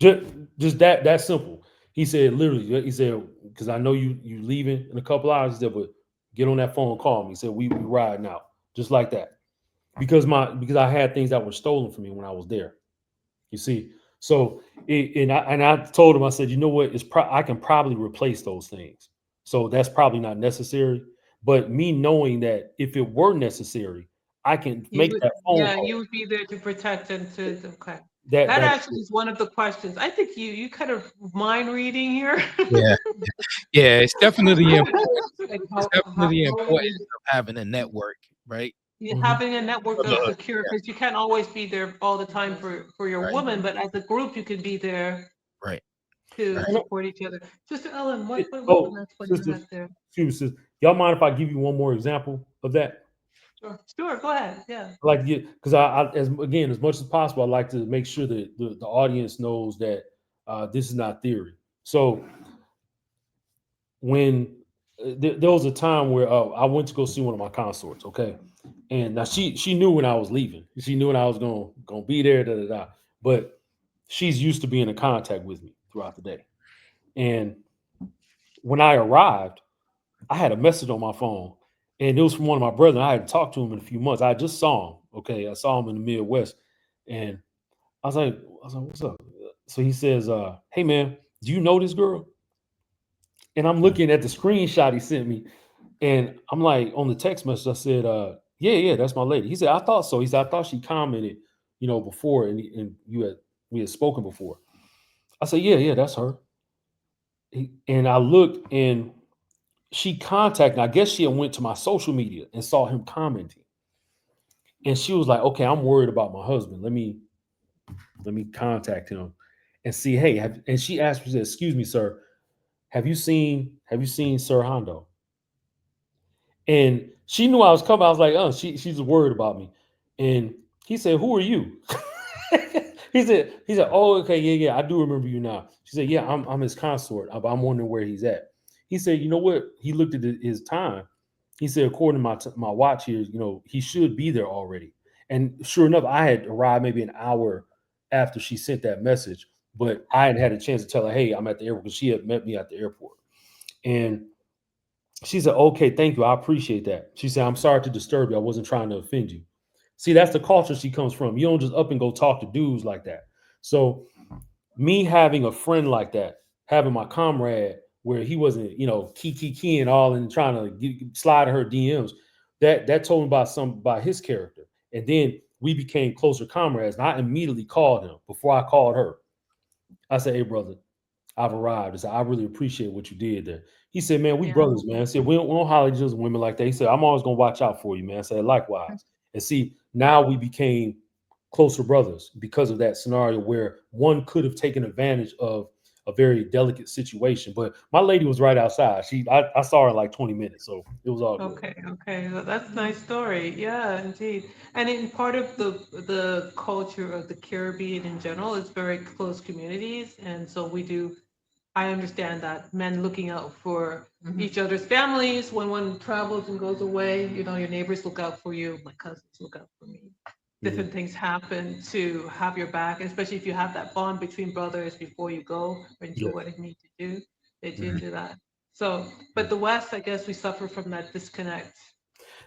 Just, just that simple. He said, literally, he said, because I know you leaving in a couple hours. He said, but get on that phone and call me. He said, we riding out. Just like that. Because I had things that were stolen from me when I was there. You see, so I told him, I said, you know what, I can probably replace those things. So that's probably not necessary. But me knowing that if it were necessary, I can You make would, that phone yeah, call. you would be there to protect and to, okay. That That that actually is one of the questions. I think you kind of mind reading here. Yeah, yeah, it's definitely important. Like It's how definitely it important is. of having a network, right? You Mhm. having a network of Brotherhood, secure, yeah, because you can't always be there all the time for your right, woman, but as a group, you can be there right, to right. And support each other. Sister Ellen, what was the Oh, next one you sister, had there? excuse me, y'all mind if I give you one more example of that? Sure, sure, go ahead. Yeah. I like to get because as much as possible, I like to make sure that the audience knows that this is not theory. So when there was a time where I went to go see one of my consorts, okay, and now she knew when I was leaving. She knew when I was gonna be there, da da da. But she's used to being in contact with me throughout the day. And when I arrived, I had a message on my phone, and it was from one of my brothers. I hadn't talked to him in a few months. I just saw him. Okay, I saw him in the Midwest, and I was like, "What's up?" So he says, "Hey man, do you know this girl?" And I'm looking at the screenshot he sent me, and I'm like, on the text message, I said, "Yeah, yeah, that's my lady." He said, "I thought so." He said, "I thought she commented, before, and we had spoken before." I said, "Yeah, yeah, that's her." And I looked, and she contacted. I guess she had went to my social media and saw him commenting, and she was like, "Okay, I'm worried about my husband. Let me contact him and see. Hey, and she asked me, she said, 'Excuse me, sir, have you seen Sir Hondo?'" And she knew I was coming. I was like, "Oh, she's worried about me." And he said, "Who are you?" he said, "Oh, okay, yeah, yeah, I do remember you now." She said, "Yeah, I'm his consort. I'm wondering where he's at." He said, "You know what?" He looked at his time. He said, "According to my watch here, he should be there already." And sure enough, I had arrived maybe an hour after she sent that message, but I hadn't had a chance to tell her, "Hey, I'm at the airport," because she had met me at the airport. And she said, "Okay, thank you. I appreciate that." She said, "I'm sorry to disturb you. I wasn't trying to offend you." See, that's the culture she comes from. You don't just up and go talk to dudes like that. So me having a friend like that, having my comrade where he wasn't, key and all and trying to slide in her DMs, that told me about his character. And then we became closer comrades. And I immediately called him before I called her. I said, "Hey, brother, I've arrived." I said, "I really appreciate what you did there." He said, "Man, we Yeah. brothers, man." I said, "We don't holler just women like that." He said, "I'm always gonna watch out for you, man." I said, "Likewise." And see, now we became closer brothers because of that scenario where one could have taken advantage of a very delicate situation. But my lady was right outside. I saw her in like 20 minutes, so it was all good. Okay, okay, that's a nice story. Yeah, indeed. And in part of the culture of the Caribbean in general, it's very close communities, and so we do. I understand that men looking out for each other's families when one travels and goes away. Your neighbors look out for you. My cousins look out for me. Mhm. Different things happen to have your back, especially if you have that bond between brothers before you go and do Yeah. what you need to do. They do Mhm. do that. So, but the West, I guess we suffer from that disconnect,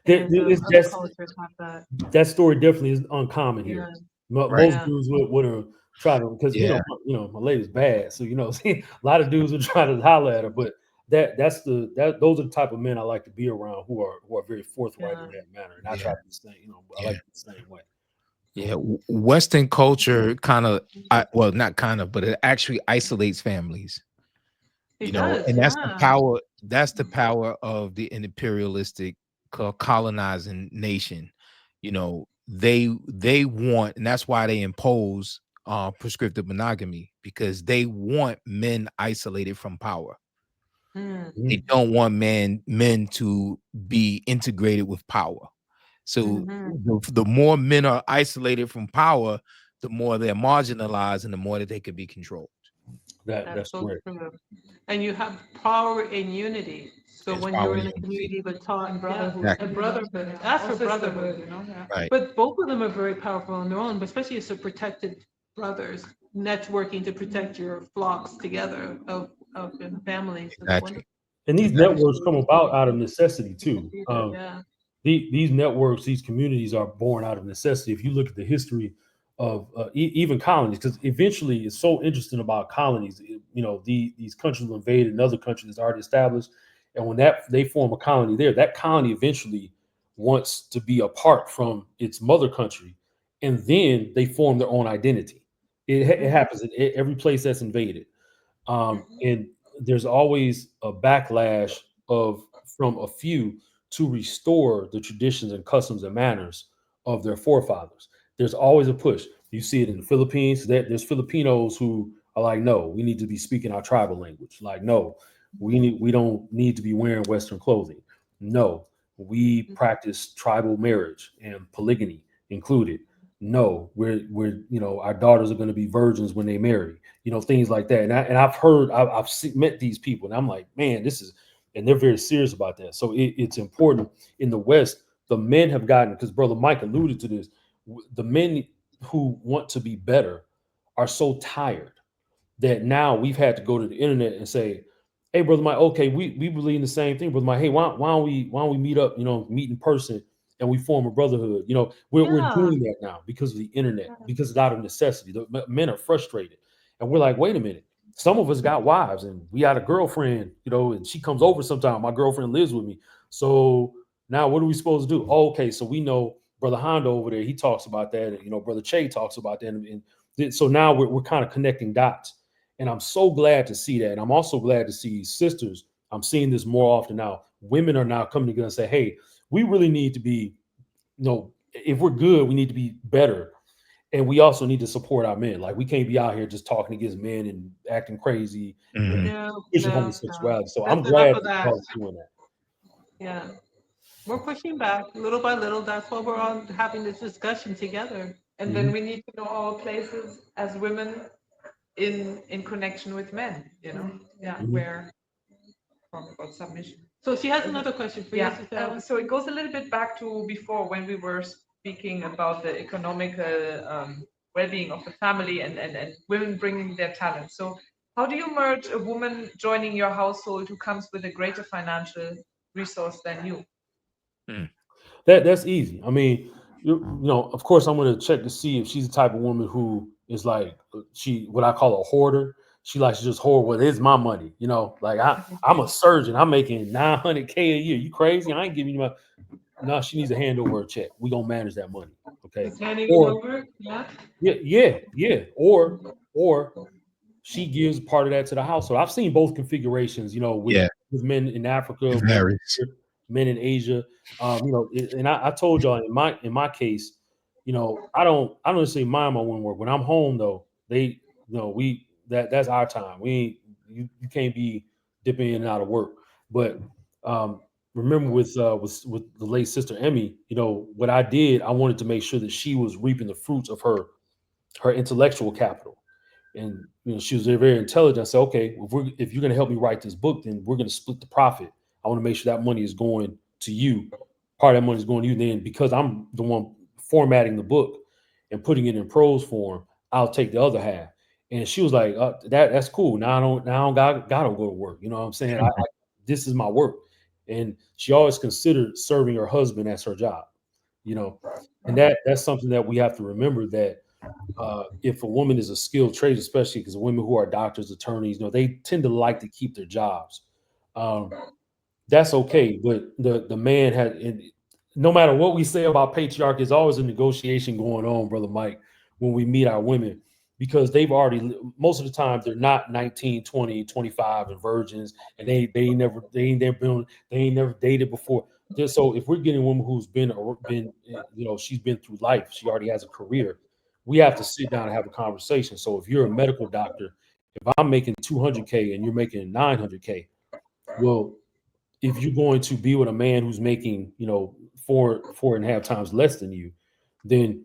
There, and there is other just cultures have that. that story definitely is uncommon here. Yeah, Right. Most yeah, dudes would have tried to because Yeah. my lady's bad, so a lot of dudes would try to holler at her. But those are the type of men I like to be around who are very forthright yeah, in that manner, and I try Yeah. to be the same. I Yeah. like to be the same way. Yeah. Western culture kind of, well, not kind of, but it actually isolates families. it does. And that's the Yeah, power. That's the power of the imperialistic colonizing nation. They want, and that's why they impose prescriptive monogamy, because they want men isolated from power. mm, They Mhm. don't want men to be integrated with power. So Mhm. the more men are isolated from power, the more they're marginalized and the more that they could be controlled. That's That's so correct. true. And you have power in unity. So There's when power you're in in a unity. community with taught And yeah, brotherhood. and brotherhood, that's for Also sisterhood, brotherhood. you know, yeah. Right. But both of them are very powerful on their own, but especially as a protected brothers, networking to protect your flocks together of families. It's Exactly. wonderful. And these Exactly. networks come about out of necessity too. Yeah. These networks, these communities are born out of necessity. If you look at the history of even colonies, because eventually it's so interesting about colonies. These countries will invade another country that's already established, and when they form a colony there, that colony eventually wants to be apart from its mother country, and then they form their own identity. It happens in every place that's invaded. And there's always a backlash from a few to restore the traditions and customs and manners of their forefathers. There's always a push. You see it in the Philippines. There's Filipinos who are like, no, we need to be speaking our tribal language. Like, no, we don't need to be wearing Western clothing. No, we practice tribal marriage and polygamy included. No, our daughters are going to be virgins when they marry, things like that. And I've met these people, and I'm like, man, and they're very serious about that. So it's important in the West. The men have gotten, because Brother Mike alluded to this, the men who want to be better are so tired that now we've had to go to the internet and say, hey, Brother Mike, okay, we believe in the same thing, Brother Mike. Hey, why don't we meet up, meet in person and we form a brotherhood? We're Yeah. doing that now because of the internet, because it's out of necessity. The men are frustrated. And we're like, wait a minute. Some of us got wives and we got a girlfriend, and she comes over sometime. My girlfriend lives with me. So now what are we supposed to do? Oh, okay, so we know Brother Hondo over there, he talks about that. And, Brother Che talks about that. And so now we're kind of connecting dots. And I'm so glad to see that. And I'm also glad to see sisters. I'm seeing this more often now. Women are now coming together and say, hey, we really need to be, if we're good, we need to be better. And we also need to support our men. Like, we can't be out here just talking against men and acting crazy and No, pushing no, no. homosexuality. So That's I'm enough glad of that that. y'all are doing that. Yeah. We're pushing back little by little. That's why we're all having this discussion together. And then we need to know our places as women in connection with men, yeah, Mhm. where from about submission. So she has another question for you, Yeah, Sister. so it goes a little bit back to before when we were speaking about the economical well-being of the family and women bringing their talent. So how do you merge a woman joining your household who comes with a greater financial resource than you? That's easy. I mean, of course, I'm going to check to see if she's the type of woman who is like what I call a hoarder. She likes to just hoard. Well, it's my money. Like I'm a surgeon. I'm making $900K a year. You crazy? I ain't giving you my. No, she needs to hand over a check. We gonna manage that money. Okay. Is handing it Or over? Yeah. yeah. Or she gives part of that to the household. I've seen both configurations. Yeah. With men in Africa, It women varies. here, men in Asia. And I told y'all in my case, I don't necessarily mind my women work. When I'm home though, that's our time. We ain't you can't be dipping in and out of work. But remember with the late sister Emmy, what I did, I wanted to make sure that she was reaping the fruits of her intellectual capital. And she was very intelligent. I said, okay, if you're going to help me write this book, then we're going to split the profit. I want to make sure that money is going to you. Part of that money is going to you. Then because I'm the one formatting the book and putting it in prose form, I'll take the other half. And she was like, that's cool. Now I don't gotta go to work. You know what I'm saying? This is my work. And she always considered serving her husband as her job. And that's something that we have to remember, that if a woman is a skilled trade, especially because women who are doctors, attorneys, they tend to like to keep their jobs. That's okay, but the man had, no matter what we say about patriarchy, there's always a negotiation going on, Brother Mike, when we meet our women, because they've already, most of the time, they're not 19, 20, 25 and virgins, and they ain't never dated before. So if we're getting a woman who's been, she's been through life, she already has a career, we have to sit down and have a conversation. So if you're a medical doctor, if I'm making 200K and you're making 900K, well, if you're going to be with a man who's making, four and a half times less than you, then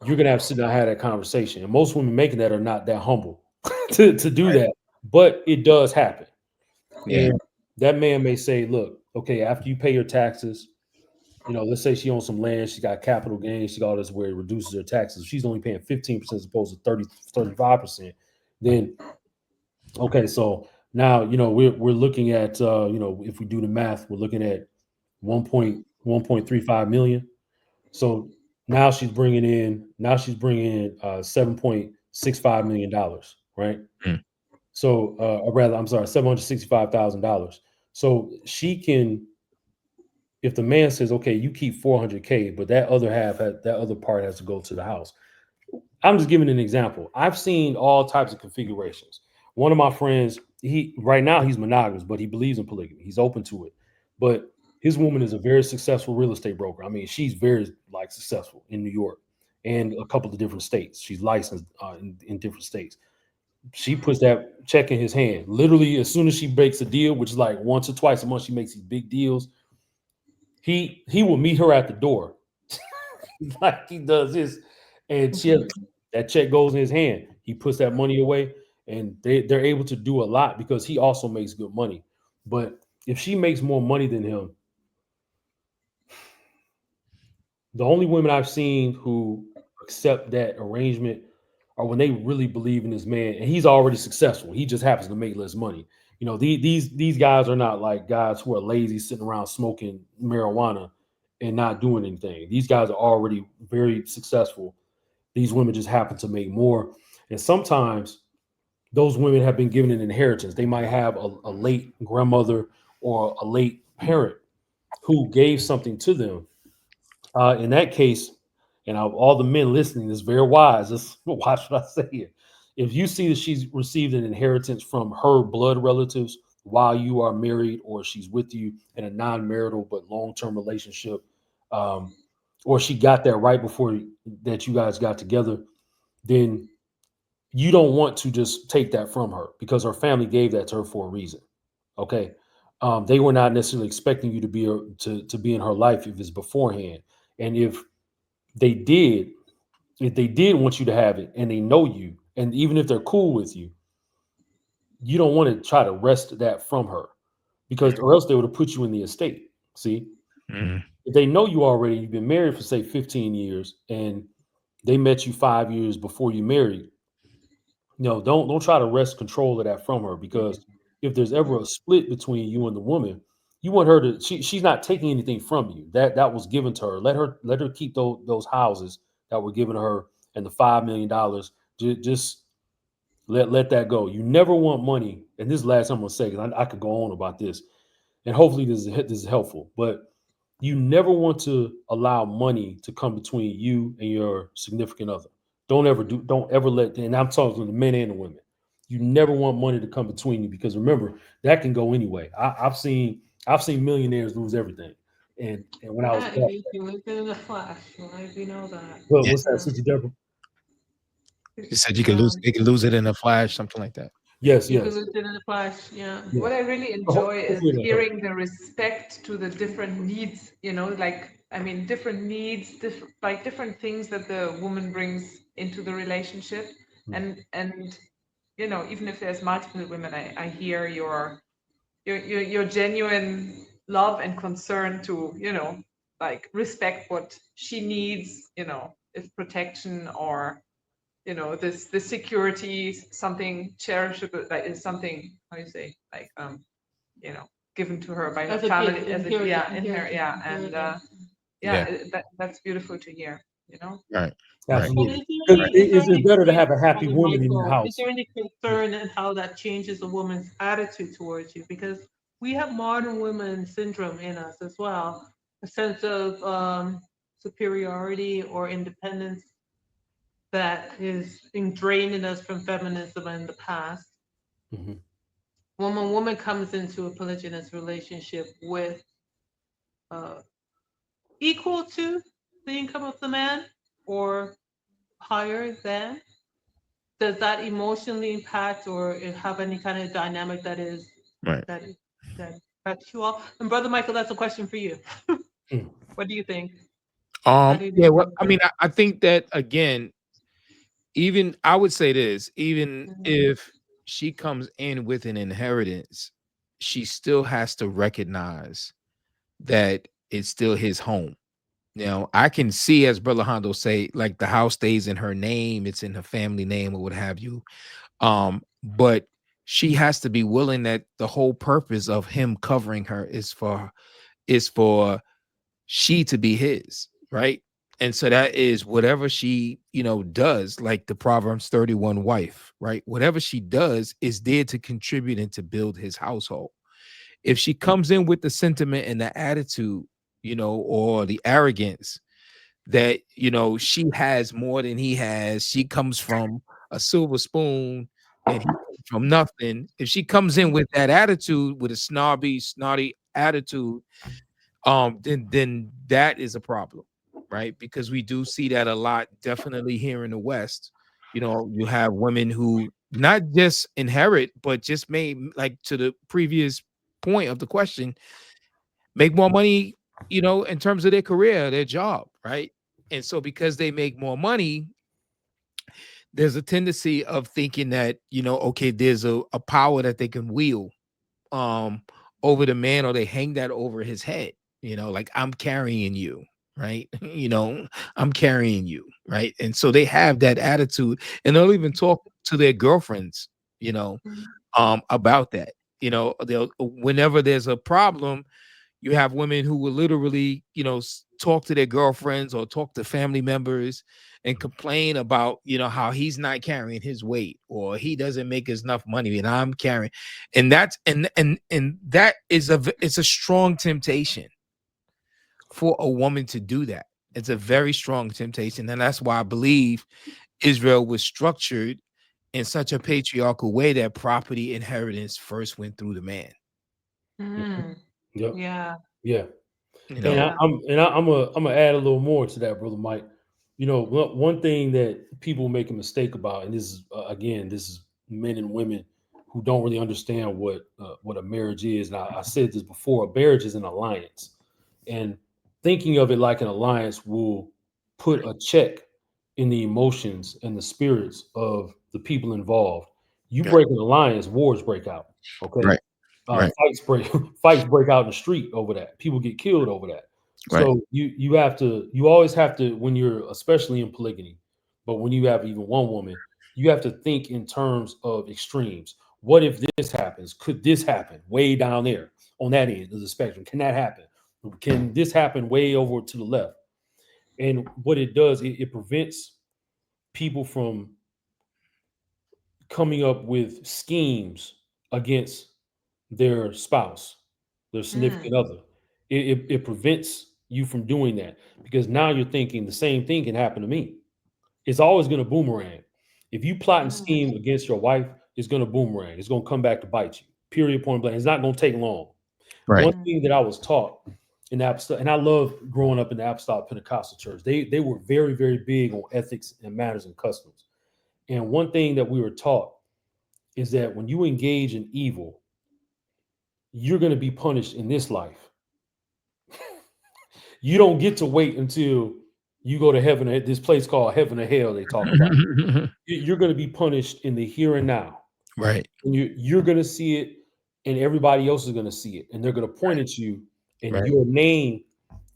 you're gonna have to sit down and have that conversation. And most women making that are not that humble to do Right. that, but it does happen. Yeah. And that man may say, look, okay, after you pay your taxes, let's say she owns some land, she got capital gains, she got all this where it reduces her taxes. She's only paying 15% as opposed to 35%. Then, okay, so now, we're looking at, if we do the math, we're looking at 1.35 million. So now she's bringing in $7.65 million, right? Mm. So, or rather, I'm sorry, $765,000. So she can, if the man says, okay, you keep 400K, but that other part has to go to the house. I'm just giving an example. I've seen all types of configurations. One of my friends, right now he's monogamous, but he believes in polygamy. He's open to it. But his woman is a very successful real estate broker. I mean, she's very successful in New York and a couple of different states. She's licensed in different states. She puts that check in his hand. Literally, as soon as she makes a deal, which is like once or twice a month, she makes these big deals. He will meet her at the door, like he does this, and that check goes in his hand. He puts that money away, and they're able to do a lot because he also makes good money. But if she makes more money than him, the only women I've seen who accept that arrangement are when they really believe in this man, and he's already successful. He just happens to make less money. These guys are not like guys who are lazy, sitting around smoking marijuana and not doing anything. These guys are already very successful. These women just happen to make more. And sometimes those women have been given an inheritance. They might have a late grandmother or a late parent who gave something to them. In that case, and all the men listening is very wise. Just watch what I say here. If you see that she's received an inheritance from her blood relatives while you are married, or she's with you in a non-marital but long-term relationship, or she got that right before that you guys got together, then you don't want to just take that from her because her family gave that to her for a reason. Okay. They were not necessarily expecting you to be in her life if it's beforehand. And if they did want you to have it and they know you, and even if they're cool with you, you don't want to try to wrest that from her because, or else they would have put you in the estate. See, if they know you already, you've been married for say 15 years and they met you 5 years before you married, don't try to wrest control of that from her, because if there's ever a split between you and the woman, you want her to, she's not taking anything from you. That was given to her. Let her keep those houses that were given to her and the $5 million. Just let that go. You never want money. And this is the last time I'm gonna say, because I could go on about this, and hopefully this is helpful, but you never want to allow money to come between you and your significant other. Don't ever let, and I'm talking to the men and the women. You never want money to come between you, because remember, that can go anyway. I've seen millionaires lose everything. And when I was, You lived in the flash, right? We know that. what's that, Sister Deborah? You said you could lose it in a flash, something like that. Yes, You yes. could lose it in the flash, yeah. What I really enjoy is Hopefully that hearing the respect to the different needs, different needs, different things that the woman brings into the relationship. And even if there's multiple women, I hear your genuine love and concern to, respect what she needs, if protection or the security, something cherishable, like is something, how you say, like given to her by her As a family, gift, as a, inherited, in her, inherited. that's beautiful to hear, Right. Absolutely. But is there It's better to have a concern, happy Brother woman in your Michael, house. is there any concern in how that changes a woman's attitude towards you? Because we have modern women syndrome in us as well, a sense of superiority or independence that is ingrained in us from feminism in the past. Mhm. When a woman comes into a polygynous relationship with equal to the income of the man or higher than, does that emotionally impact or have any kind of dynamic that is Right. that affects you all? And Brother Michael, that's a question for you. Mm. What do you think? How do you Yeah, think well, women I mean, I think that again, even I would say this, even Mhm. if she comes in with an inheritance, she still has to recognize that it's still his home. You know, I can see, as Brother Hondo say, like the house stays in her name, it's in her family name or what have you. But she has to be willing that the whole purpose of him covering her is for she to be his, right? And so that is whatever she, does, like the Proverbs 31 wife, right? Whatever she does is there to contribute and to build his household. If she comes in with the sentiment and the attitude, or the arrogance that, she has more than he has, she comes from a silver spoon and he comes from nothing. If she comes in with that attitude, with a snotty attitude, then that is a problem, right? Because we do see that a lot, definitely here in the West. You have women who not just inherit, but just may, like to the previous point of the question, make more money, in terms of their career, their job, right? And so because they make more money, there's a tendency of thinking that, okay, there's a power that they can wield um over the man, or they hang that over his head, like I'm carrying you, right? I'm carrying you, right? And so they have that attitude, and they'll even talk to their girlfriends, Mhm. about that. They'll, whenever there's a problem, you have women who will literally, talk to their girlfriends or talk to family members and complain about, how he's not carrying his weight, or he doesn't make enough money and I'm carrying. And that's and that is it's a strong temptation for a woman to do that. It's a very strong temptation. And that's why I believe Israel was structured in such a patriarchal way that property inheritance first went through the man. Mm. Yep. Yeah. Yeah. You And know, Yeah. I'm gonna add a little more to that, brother Mike. One thing that people make a mistake about, and this is again, this is men and women who don't really understand what a marriage is. And I said this before: a marriage is an alliance, and thinking of it like an alliance will put a check in the emotions and the spirits of the people involved. You yeah, break an alliance, wars break out. Okay, right, right, fights break fights break out in the street over that. People get killed over that. right. So you always have to, when you're, especially in polygamy, but when you have even one woman, you have to think in terms of extremes. What if this happens? Could this happen way down there on that end of the spectrum? Can that happen? Can this happen way over to the left? And what it does, it prevents people from coming up with schemes against their spouse, their Mm. significant other. It prevents you from doing that, because now you're thinking the same thing can happen to me. It's always going to boomerang. If you plot and Mm. scheme against your wife, it's going to boomerang. It's going to come back to bite you. Period. Point blank. It's not going to take long. Right. One Mm. thing that I was taught in the apostolic, and I love growing up in the apostolic Pentecostal church. They were very, very big on ethics and manners and customs. And one thing that we were taught is that when you engage in evil, you're going to be punished in this life. You don't get to wait until you go to heaven, this place called heaven or hell they talk about. You're going to be punished in the here and now. Right. And you're going to see it, and everybody else is going to see it. And they're going to point at you, and Right. your name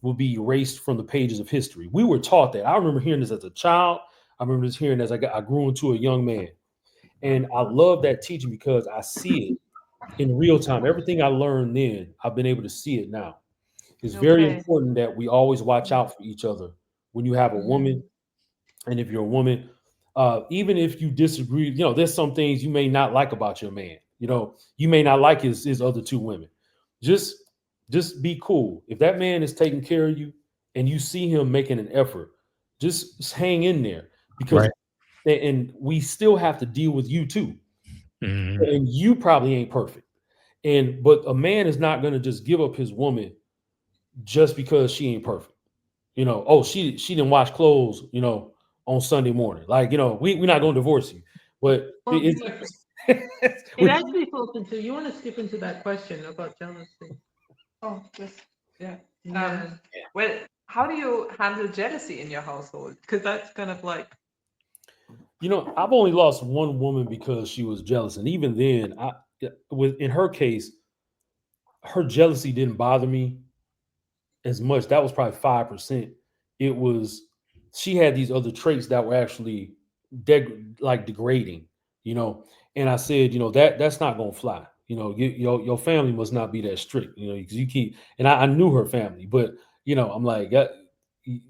will be erased from the pages of history. We were taught that. I remember hearing this as a child. I remember this hearing as I grew into a young man. And I love that teaching because I see it in real time. Everything I learned then, I've been able to see it now. It's very Okay. important that we always watch out for each other when you have a Mhm. woman. And if you're a woman, even if you disagree, there's some things you may not like about your man. You may not like his other two women. Just just be cool. If that man is taking care of you and you see him making an effort, just hang in there, because Right. and we still have to deal with you too. Mhm. And you probably ain't perfect. But a man is not going to just give up his woman just because she ain't perfect. Oh, she didn't wash clothes, on Sunday morning. Like, we're not going to divorce you. But Well, it we, actually falls into, you want to skip into that question about jealousy. Oh, yes. Yeah. Yeah. Well, how do you handle jealousy in your household? Because that's kind of like, You know, I've only lost one woman because she was jealous, and even then, in her case, her jealousy didn't bother me as much. That was probably 5%. It was she had these other traits that were actually degrading, you know. And I said, you know, that's not gonna fly. You know, your family must not be that strict, you know, because you keep. And I knew her family, but you know, I'm like,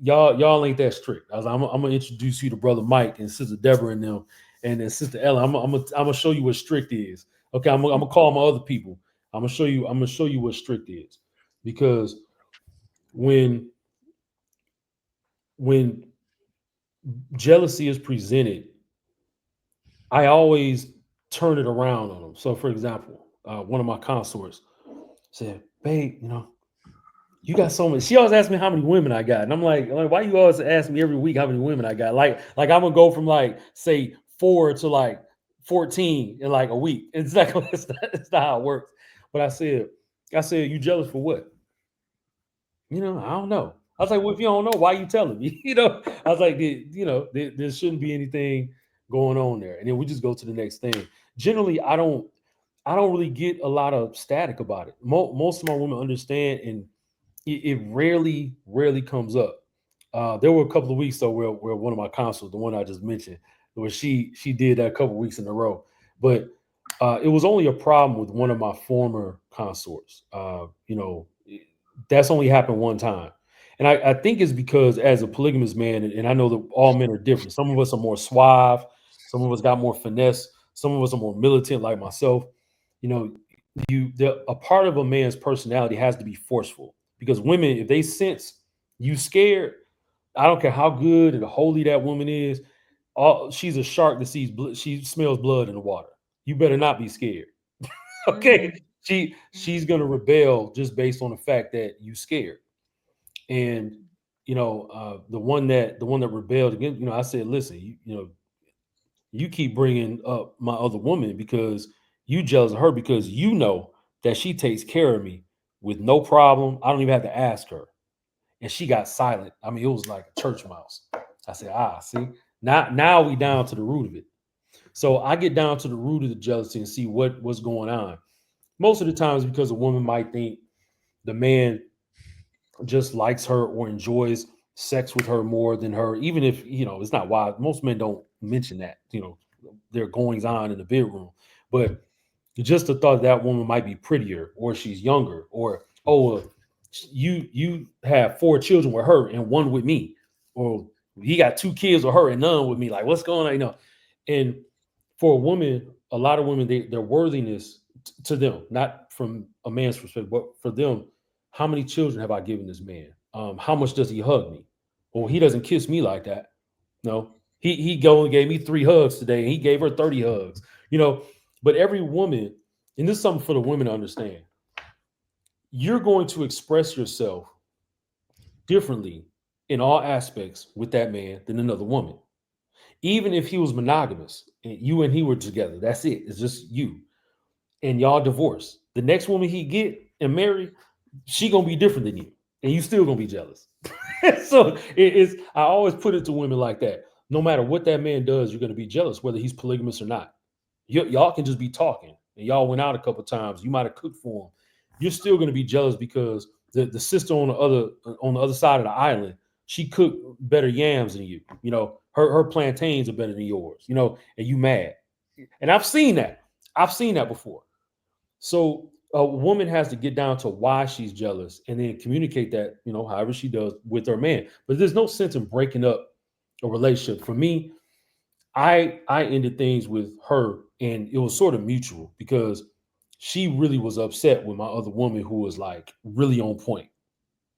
y'all ain't that strict. I was, I'm gonna introduce you to brother Mike and sister Deborah and them, and then sister Ella. I'm gonna show you what strict is. Okay, I'm gonna call my other people. I'm gonna show you what strict is, because when when jealousy is presented, I always turn it around on them. So, for example, one of my consorts said, "Babe, you know, you got so many." She always asks me how many women I got, and I'm like, "Why you always ask me every week how many women I got?" Like I'm gonna go from like say 4 to like 14 in like a week. It's like it's not how it works. But I said, "You jealous for what?" You know, I don't know. I was like, well, if you don't know, why you telling me? You know, I was like, you know, there shouldn't be anything going on there. And then we just go to the next thing. Generally, I don't really get a lot of static about it. Most of my women understand, and it rarely comes up. There were a couple of weeks though where one of my consuls, the one I just mentioned, where she did that a couple of weeks in a row. But it was only a problem with one of my former consorts. You know, that's only happened one time. And I think it's because as a polygamous man, and I know that all men are different. Some of us are more suave, some of us got more finesse, some of us are more militant like myself. You know, a part of a man's personality has to be forceful, because women, if they sense you scared, I don't care how good and holy that woman is, she's a shark that sees she smells blood in the water. You better not be scared. Okay. Mhm. She's gonna rebel just based on the fact that you scared. And you know, the one that rebelled again, you know, I said, listen, you know, you keep bringing up my other woman because you jealous of her, because you know that she takes care of me with no problem. I don't even have to ask her. And she got silent. I mean, it was like a church mouse. I said, see, now we down to the root of it. So I get down to the root of the jealousy and see what's going on. Most of the times, because a woman might think the man just likes her or enjoys sex with her more than her, even if, you know, it's not why most men don't mention that, you know, their goings on in the bedroom. But just the thought that woman might be prettier, or she's younger, or you have 4 children with her and 1 with me, or he got 2 kids with her and none with me. Like, what's going on? You know, and for a woman, a lot of women, their worthiness to them, not from a man's perspective, but for them, how many children have I given this man? How much does he hug me? Well, he doesn't kiss me like that. No, he go and gave me 3 hugs today, and he gave her 30 hugs. You know, but every woman, and this is something for the women to understand, you're going to express yourself differently in all aspects with that man than another woman. Even if he was monogamous and you and he were together, that's it. It's just you. And y'all divorce. The next woman he get and marry, she gonna be different than you, and you still gonna be jealous. So it is. I always put it to women like that. No matter what that man does, you're gonna be jealous, whether he's polygamous or not. Y'all can just be talking, and y'all went out a couple times. You might have cooked for him. You're still gonna be jealous because the sister on the other side of the island, she cooked better yams than you. You know, her plantains are better than yours. You know, and you mad. And I've seen that. I've seen that before. So a woman has to get down to why she's jealous and then communicate that, you know, however she does with her man. But there's no sense in breaking up a relationship. For me, I ended things with her, and it was sort of mutual, because she really was upset with my other woman, who was like really on point.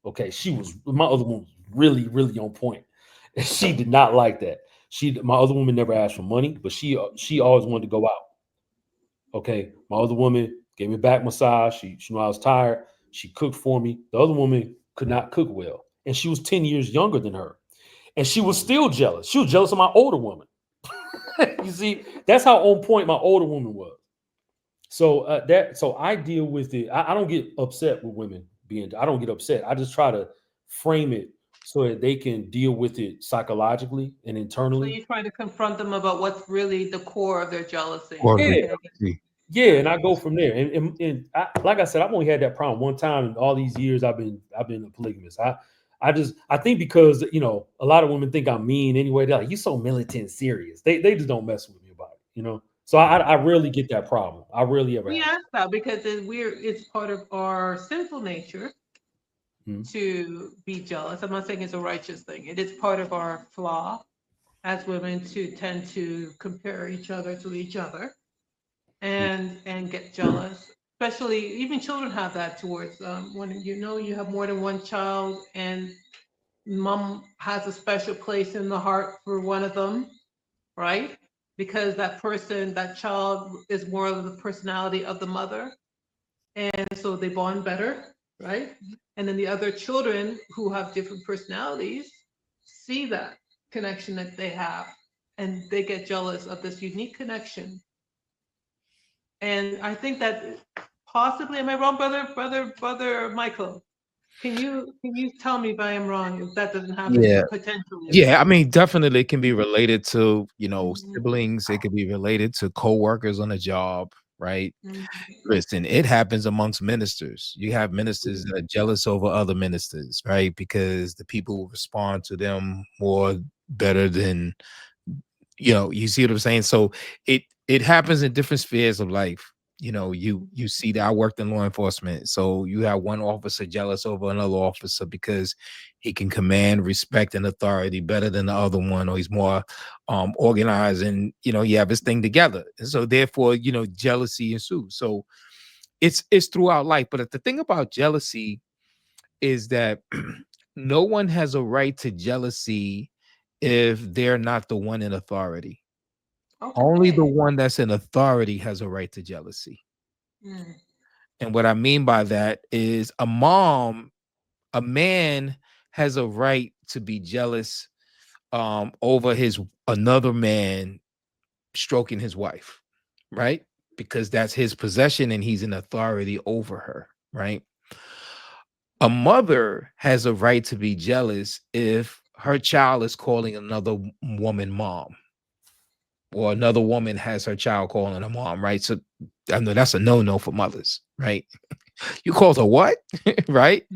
Okay, my other woman was really on point. And she did not like that. My other woman never asked for money, but she always wanted to go out. Okay, my other woman gave me a back massage. She knew I was tired. She cooked for me. The other woman could not cook well, and she was 10 years younger than her, and she was still jealous. She was jealous of my older woman. You see, that's how on point my older woman was. So I deal with it. I don't get upset with women being. I don't get upset. I just try to frame it so that they can deal with it psychologically and So internally. you try to confront them about what's really the core of their jealousy. Or Yeah. the- Yeah, and I go from there. And I, like I said, I've only had that problem one time in all these years I've been a polygamist. I think because a lot of women think I'm mean anyway. They're like, "You so militant serious." They just don't mess with me about it. So I rarely get that problem. I rarely ever We have. ask that because it's part of our sinful nature Mhm. to be jealous. I'm not saying it's a righteous thing. It is part of our flaw as women to tend to compare each other to each other and get jealous. Especially even children have that towards when you have more than one child and mom has a special place in the heart for one of them, right? Because that child is more of the personality of the mother. And so they bond better, right? And then the other children who have different personalities see that connection that they have and they get jealous of this unique connection. And I think that possibly, am I wrong, brother Michael? Can you tell me if I am wrong if that doesn't happen Yeah. potentially? Yeah, I mean, definitely it can be related to, Mhm. siblings. It could be related to co-workers on a job, right? Mhm. Listen, it happens amongst ministers. You have ministers that are jealous over other ministers, right? Because the people respond to them more better than, you see what I'm saying? So it happens in different spheres of life. You see that I worked in law enforcement. So you have one officer jealous over another officer because he can command respect and authority better than the other one, or he's more organized and he have his thing together. And so therefore, jealousy ensues. So it's throughout life. But the thing about jealousy is that no one has a right to jealousy if they're not the one in authority. Only the Okay. one that's in authority has a right to jealousy. Mm. And what I mean by that is a man has a right to be jealous over another man stroking his wife, right? Because that's his possession and he's in authority over her, right? A mother has a right to be jealous if her child is calling another woman mom, or another woman has her child calling her mom, right? So I know that's a no-no for mothers, right? You called her what? Right?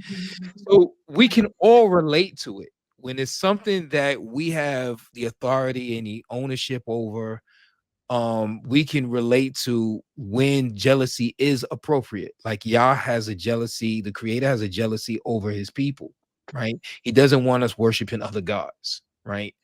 So we can all relate to it when it's something that we have the authority and the ownership over. We can relate to when jealousy is appropriate. Like Yah has a jealousy, the creator has a jealousy over his people, right? He doesn't want us worshiping other gods, right?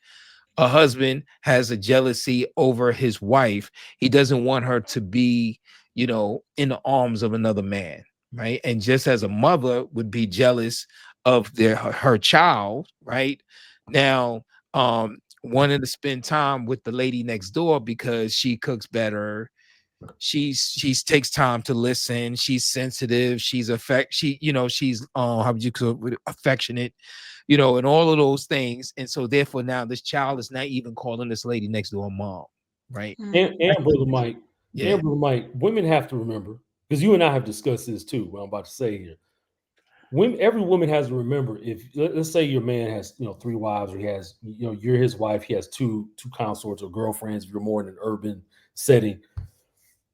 A husband has a jealousy over his wife. He doesn't want her to be, in the arms of another man, right? And just as a mother would be jealous of her child, right? Now, wanting to spend time with the lady next door because she cooks better, she's takes time to listen, she's sensitive, she's how would you call it, affectionate, and all of those things. And so therefore now this child is not even calling this lady next door mom, right? And, Mm. and brother Mike, Yeah. women have to remember, because you and I have discussed this too. What I'm about to say here, every woman has to remember, if let's say your man has 3 wives, or he has you're his wife, he has two consorts or girlfriends. If you're more in an urban setting,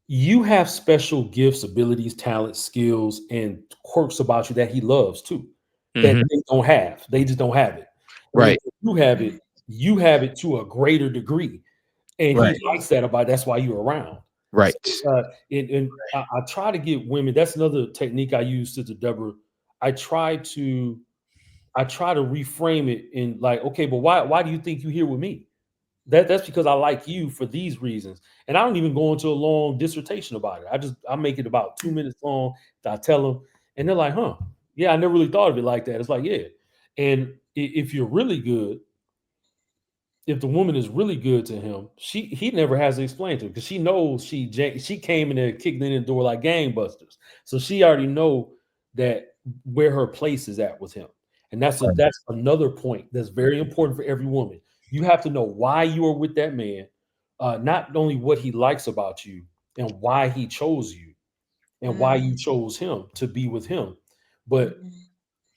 you have special gifts, abilities, talents, skills, and quirks about you that he loves too, that Mhm. they don't have. They just don't have it. And then Right. if you have it to a greater degree, and he Right. likes that about. That's why you're around. Right. So, and I try to get women. That's another technique I use, Sister Deborah. I try to reframe it in like, okay, but why do you think you're here with me? That's because I like you for these reasons. And I don't even go into a long dissertation about it. I make it about 2 minutes long. I tell them, and they're like, huh, yeah, I never really thought of it like that. It's like, yeah. And if you're really good, if the woman is really good to him, he never has to explain to her, because she knows she came in there, kicked in the door like gangbusters. So she already know that where her place is at with him. And that's another point that's very important for every woman. You have to know why you are with that man, not only what he likes about you and why he chose you and why you chose him to be with him, but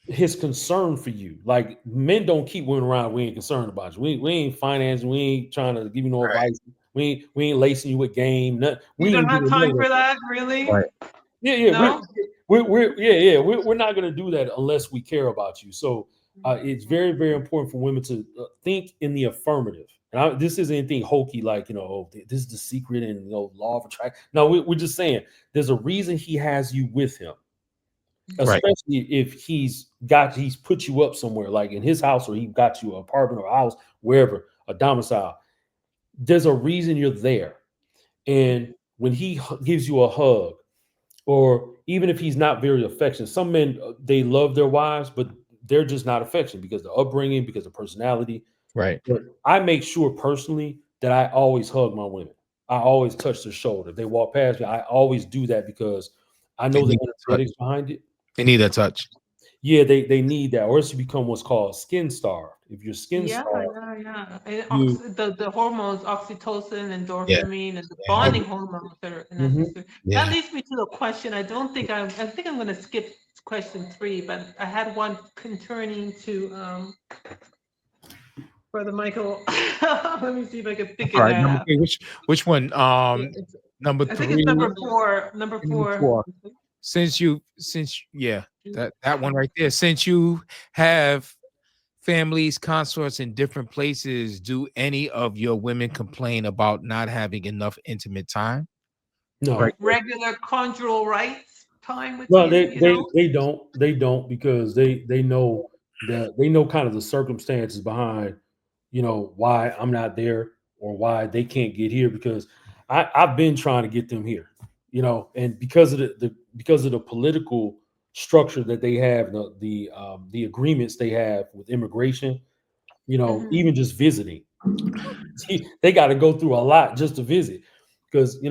his concern for you. Like men don't keep women around. We ain't concerned about you. We ain't financing. We ain't trying to give you no Right. advice. We ain't lacing you with game. We You don't ain't have doing none time of for that. that, really? Right. Yeah. No? We're not gonna do that unless we care about you. So it's very, very important for women to think in the affirmative. And this isn't anything hokey like, oh, this is the secret and law of attraction. No, we're just saying there's a reason he has you with him, Right. especially if he's put you up somewhere like in his house, or he got you an apartment or a house, wherever, a domicile. There's a reason you're there. And when he gives you a hug, or even if he's not very affectionate, some men, they love their wives, but they're just not affectionate because of upbringing, because of personality. Right. But I make sure personally that I always hug my women. I always touch their shoulder. If they walk past me, I always do that because I They know the need that touch. energetics behind it. They need that touch. Yeah, they need that, or else you become what's called skin starved. If you're skin Yeah, starved, yeah. And you the hormones, oxytocin and Yeah. dopamine, and the Yeah. bonding hormones that are Mhm. necessary. Yeah. That leads me to a question. I think I'm going to skip question 3, but I had one concerning to Brother Michael. Let me see if I can figure All right. that Number out. 3. Which one? It's- Number I think 3. it's number 4. Number Number 4. 4. Since that one right there. Since you have families, consorts in different places, do any of your women complain about not having enough intimate time? no. Right. Regular conjugal rights time with Well, you, they you they know? they don't because they know kind of the circumstances behind why I'm not there or why they can't get here, because I've been trying to get them here, and because of the political structure that they have, the agreements they have with immigration, Mhm. even just visiting, they got to go through a lot just to visit, because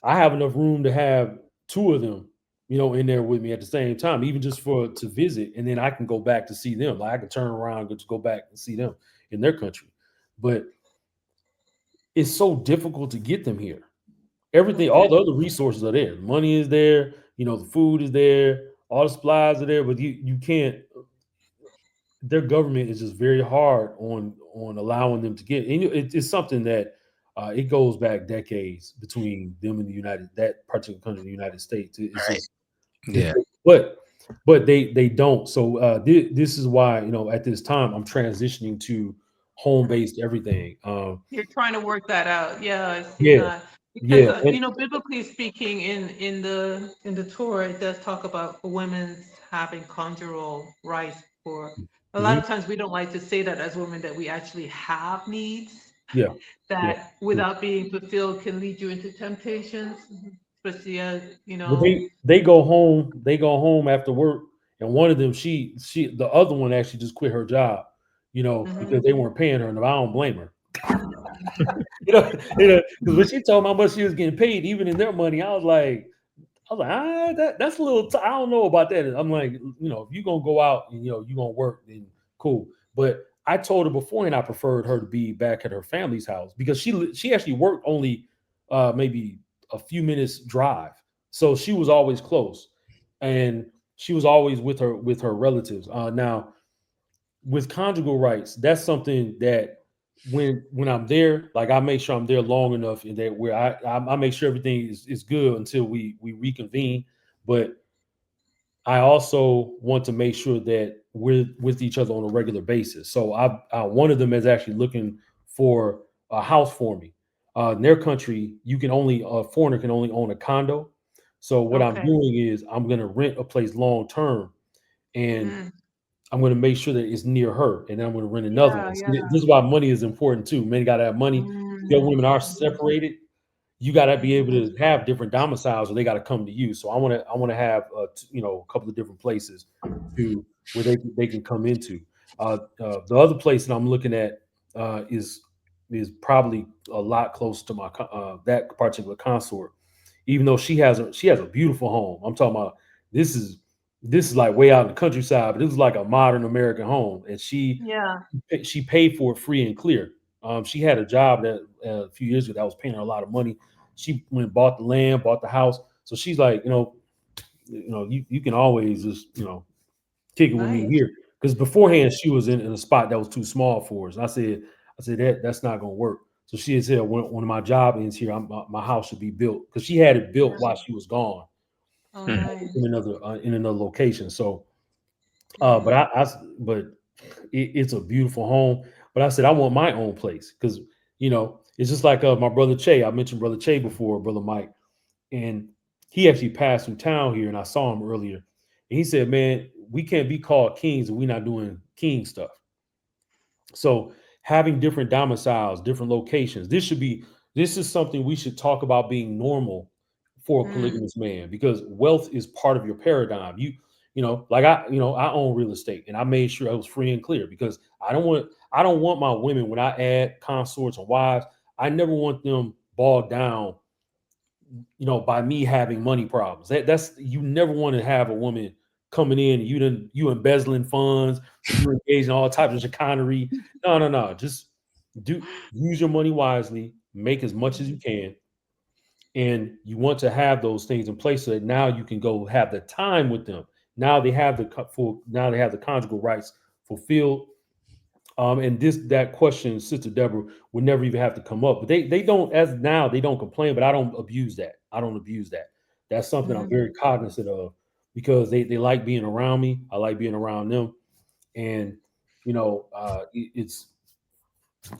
I have enough room to have 2 of them, in there with me at the same time, even just to visit, and then I can go back to see them. Like I can turn around and just go back and see them in their country. But it's so difficult to get them here. Everything, all the other resources are there. Money is there, the food is there, all the supplies are there, but you can't. Their government is just very hard on allowing them to get. And it's something that it goes back decades between them and that particular country, the United States. It's Right. just, Yeah. but they don't. So this is why at this time I'm transitioning to home based everything. You're trying to work that out. Yeah, I see Yeah, that. Because yeah, and biblically speaking, in the Torah, it does talk about women having conjugal rights. For a lot mhm, of times, we don't like to say that as women, that we actually have needs yeah, yeah. that, without being fulfilled, can lead you into temptations. Especially as But they go home after work, and one of them, the other one actually just quit her job, Mhm. because they weren't paying her, and I don't blame her. Because when she told me how much she was getting paid, even in their money, that's a little. I don't know about that. I'm like, if you're gonna go out and you're gonna work, then cool. But I told her beforehand I preferred her to be back at her family's house, because she actually worked only maybe a few minutes drive, so she was always close, and she was always with her relatives. Now with conjugal rights, that's something that when I'm there, like I make sure I'm there long enough, and that where I make sure everything is good until we reconvene. But I also want to make sure that we're with each other on a regular basis. So one of them is actually looking for a house for me. In their country, a foreigner can only own a condo. So what I'm Okay. doing is I'm going to rent a place long term, and Mm. I'm going to make sure that it's near her, and then I'm going to rent another Yeah, one. See, yeah. this is why money is important too. Men got to have money. Because women are Mm. separated, you got to be able to have different domiciles, or they got to come to you. So I want to have a couple of different places to where they can come into. The other place that I'm looking at is probably a lot closer to my that particular consort, even though she has a beautiful home. I'm talking about this is this is like way out in the countryside, but this is like a modern American home, and Yeah. she paid for it free and clear. She had a job that a few years ago that was paying her a lot of money. She went and bought the land, bought the house. So she's like, you can always just kick it with me Nice. here. Because beforehand she was in a spot that was too small for us. And I said that's not gonna work. So she had said when my job ends here, my house should be built because she had it built while she was gone Oh, Mhm. nice. in another location. So, Mhm. but it's a beautiful home. But I said I want my own place because it's just like my brother Che. I mentioned brother Che before, brother Mike, and he actually passed through town here, and I saw him earlier, and he said, "Man, we can't be called kings and we're not doing king stuff." So having different domiciles, different locations, this is something we should talk about being normal for a Mm. polygamous man because wealth is part of your paradigm. I own real estate and I made sure I was free and clear because I don't want my women when I add consorts and wives, I never want them bogged down, by me having money problems. That's you never want to have a woman coming in and you embezzling funds, you engage in all types of chicanery. No, no, no. Just do use your money wisely, make as much as you can, and you want to have those things in place so that now you can go have the time with them. Now they have now they have the conjugal rights fulfilled. And that question, Sister Deborah, would never even have to come up. But they don't as now they don't complain, but I don't abuse that. I don't abuse that. That's something I'm very Mhm. cognizant of because they like being around me. I like being around them, and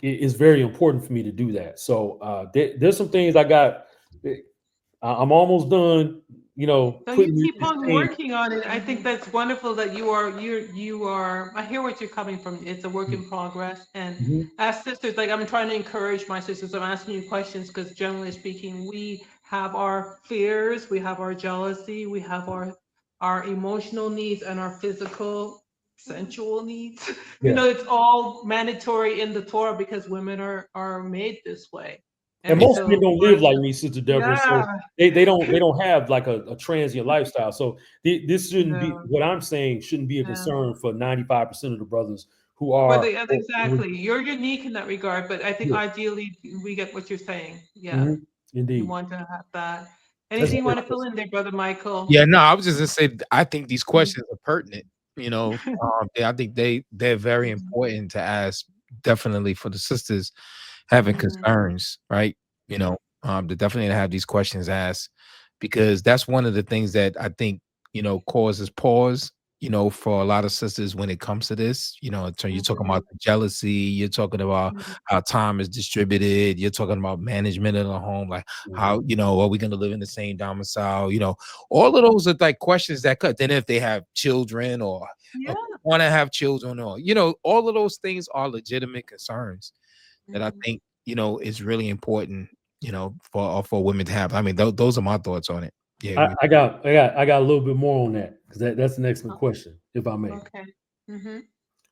it's very important for me to do that. So there's some things I got. I'm almost done. So you Putting keep this on thing. working on it. I think that's wonderful that you are. I hear what you're coming from. It's a work in progress. And Mhm. as sisters, like I'm trying to encourage my sisters. I'm asking you questions because generally speaking, we have our fears, we have our jealousy, we have our emotional needs and our physical, sensual needs. Yeah. It's all mandatory in the Torah because women are made this way. And And Yeah. most men so, don't live like me, Sister Deborah. yeah, So they don't have like a transient lifestyle. So this shouldn't be no. what I'm saying shouldn't be a Yeah. concern for 95% of the brothers who For are. the exactly. You're unique in that regard, but I think Yeah. ideally we get what you're saying. Yeah. Mhm. You Indeed. want to have that. That's Anything you very want to fill in there, Brother Michael? Yeah, no, I was just gonna say I think these Mhm. questions are pertinent. I think they're very important to ask, definitely for the sisters having Mhm. concerns, right? To definitely have these questions asked because that's one of the things that I think causes pause. For a lot of sisters when it comes to this, so you're talking Mhm. about the jealousy, you're talking about Mhm. how time is distributed, you're talking about management of the home, like Mhm. how are we going to live in the same domicile? All of those are like questions that cut. Then if they have children or Yeah. want to have children or all of those things are legitimate concerns that I Mhm. think is really important for women to have. I mean, those are my thoughts on it. Yeah. I got a little bit more on that because that's an excellent question, if I may. Okay. Mhm.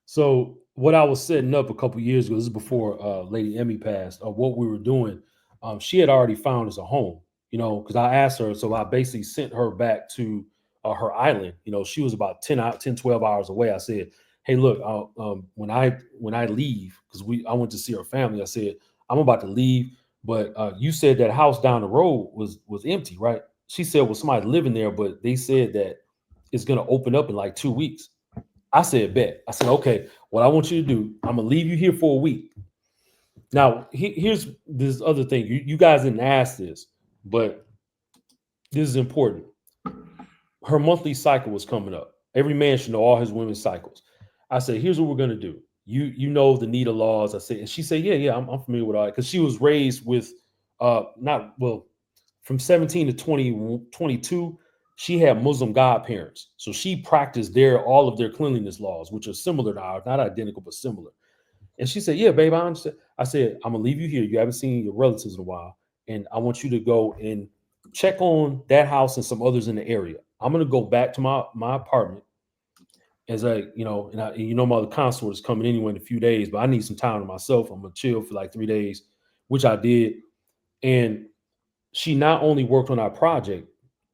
So what I was setting up a couple years ago, this is before Lady Emmy passed, or what we were doing, she had already found us a home, because I asked her, so I basically sent her back to her island. She was about 12 hours away. I said, hey, look, when I leave, because I went to see her family, I said, I'm about to leave, but you said that house down the road was empty, right? She said, well, somebody living there, but they said that it's going to open up in like 2 weeks. I said, bet. I said, okay, what I want you to do, I'm gonna leave you here for a week. Now, here's this other thing. You guys didn't ask this, but this is important. Her monthly cycle was coming up. Every man should know all his women's cycles. I said, here's what we're gonna do. You know the NIDA laws. I said, and she said, yeah, I'm familiar with all that because she was raised with not well from 17 to 22, she had Muslim godparents. So she practiced all of their cleanliness laws, which are similar to ours, not identical, but similar. And she said, yeah, babe, I understand. I said, I'm gonna leave you here. You haven't seen your relatives in a while. And I want you to go and check on that house and some others in the area. I'm gonna go back to my apartment as my other consort is coming anyway in a few days, but I need some time to myself. I'm gonna chill for like 3 days, which I did. And she not only worked on our project,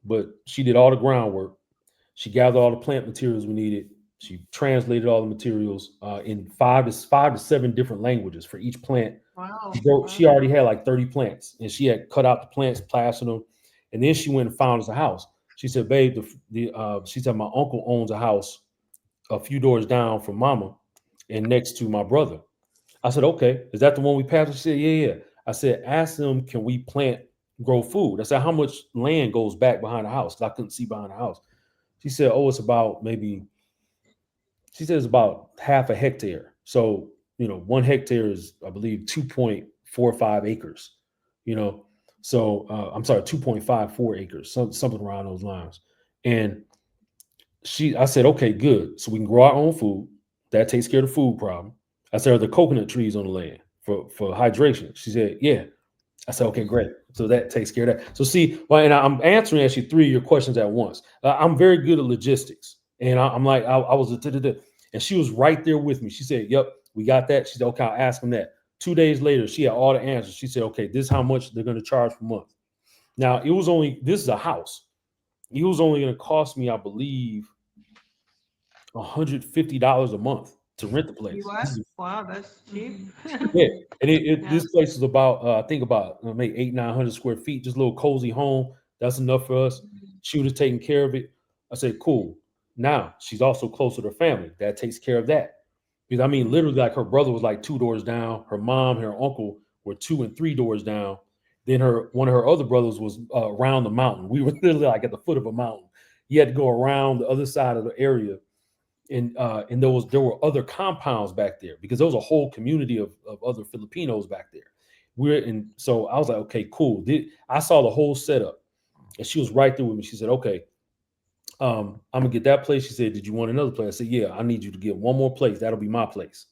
but she did all the groundwork. She gathered all the plant materials we needed. She translated all the materials in five to seven different languages for each plant. Wow. She Wow. already had like 30 plants, and she had cut out the plants, plastered them, and then she went and found us a house. She said, "Babe, she said my uncle owns a house a few doors down from Mama and next to my brother. I said, okay, is that the one we passed? She said, yeah. I said, ask them, can we grow food? I said, how much land goes back behind the house? 'Cause I couldn't see behind the house. She said, oh, it's about she said it's about half a hectare. So, 1 hectare is, I believe, 2.45 acres, you know. So I'm sorry, 2.54 acres, something around those lines. And I said, okay, good. So we can grow our own food. That takes care of the food problem. I said, are there coconut trees on the land for hydration? She said, yeah. I said, okay, great. So that takes care of that. So see, well, and I'm answering actually 3 of your questions at once. I'm very good at logistics. And I'm like, I was and she was right there with me. She said, yep, we got that. She said, okay, I'll ask them that. 2 days later, she had all the answers. She said, okay, this is how much they're going to charge per month. Now, this is a house. It was only going to cost me, I believe, $150 a month to rent the place. Wow, that's cheap. Yeah, and Yeah. this place is about I think about maybe 800-900 square feet, just a little cozy home. That's enough for us. She was taking care of it. I said, cool. Now she's also closer to her family. That takes care of that. Because I mean, literally, like her brother was like 2 doors down. Her mom, her uncle were 2 and 3 doors down. Then one of her other brothers was around the mountain. We were literally like at the foot of a mountain. He had to go around the other side of the area. And there were other compounds back there because there was a whole community of other Filipinos back there. So I was like, okay, cool. I saw the whole setup, and she was right there with me. She said, okay, I'm gonna get that place. She said, did you want another place? I said, yeah, I need you to get one more place. That'll be my place.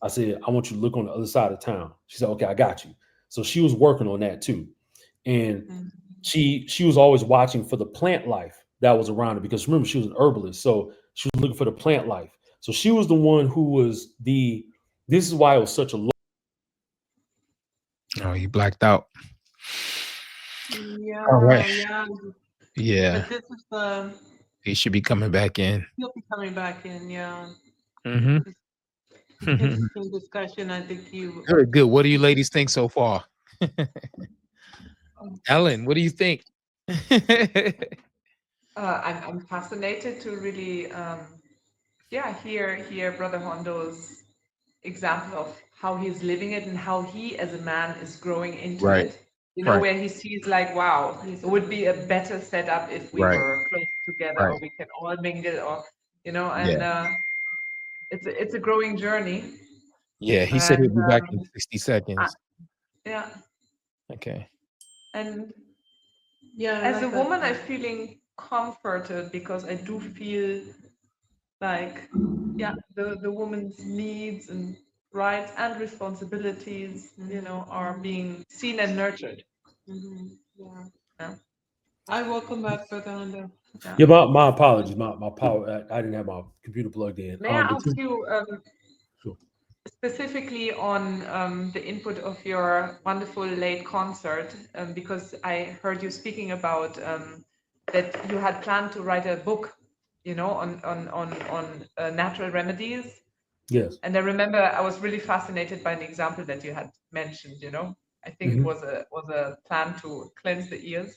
I said, I want you to look on the other side of town. She said, okay, I got you. So she was working on that too, and she was always watching for the plant life that was around her because remember she was an herbalist, so she was looking for the plant life. So she was the one who was this is why it was such a low. Oh, you blacked out. Yeah. All right. Yeah. Yeah, But this is he should be coming back in. he'll be coming back in. Yeah. Mm-hmm. Interesting discussion. I think you. Good, good. What do you ladies think so far? Ellen, what do you think? I'm fascinated to really, hear Brother Hondo's example of how he's living it and how he, as a man, is growing into Right. it. You know, Right. where he sees like, wow, it would be a better setup if we Right. were close together, or Right. we can all mingle, or Yeah. it's a growing journey. Yeah, he said And he'll be back in 60 seconds. yeah, Okay. and Yeah. I as like a that. woman, I'm feeling comforted because I do feel like, yeah, the woman's needs and rights and responsibilities, are being seen and nurtured. Mhm. Yeah. Yeah. I welcome back, Brother Hondo. Yeah, my apologies. My power. I didn't have my computer plugged in. May I But ask you sure. specifically on the input of your wonderful late concert, because I heard you speaking about that you had planned to write a book, on natural remedies. Yes. And I remember I was really fascinated by an example that you had mentioned. I think it Mhm. was a plan to cleanse the ears.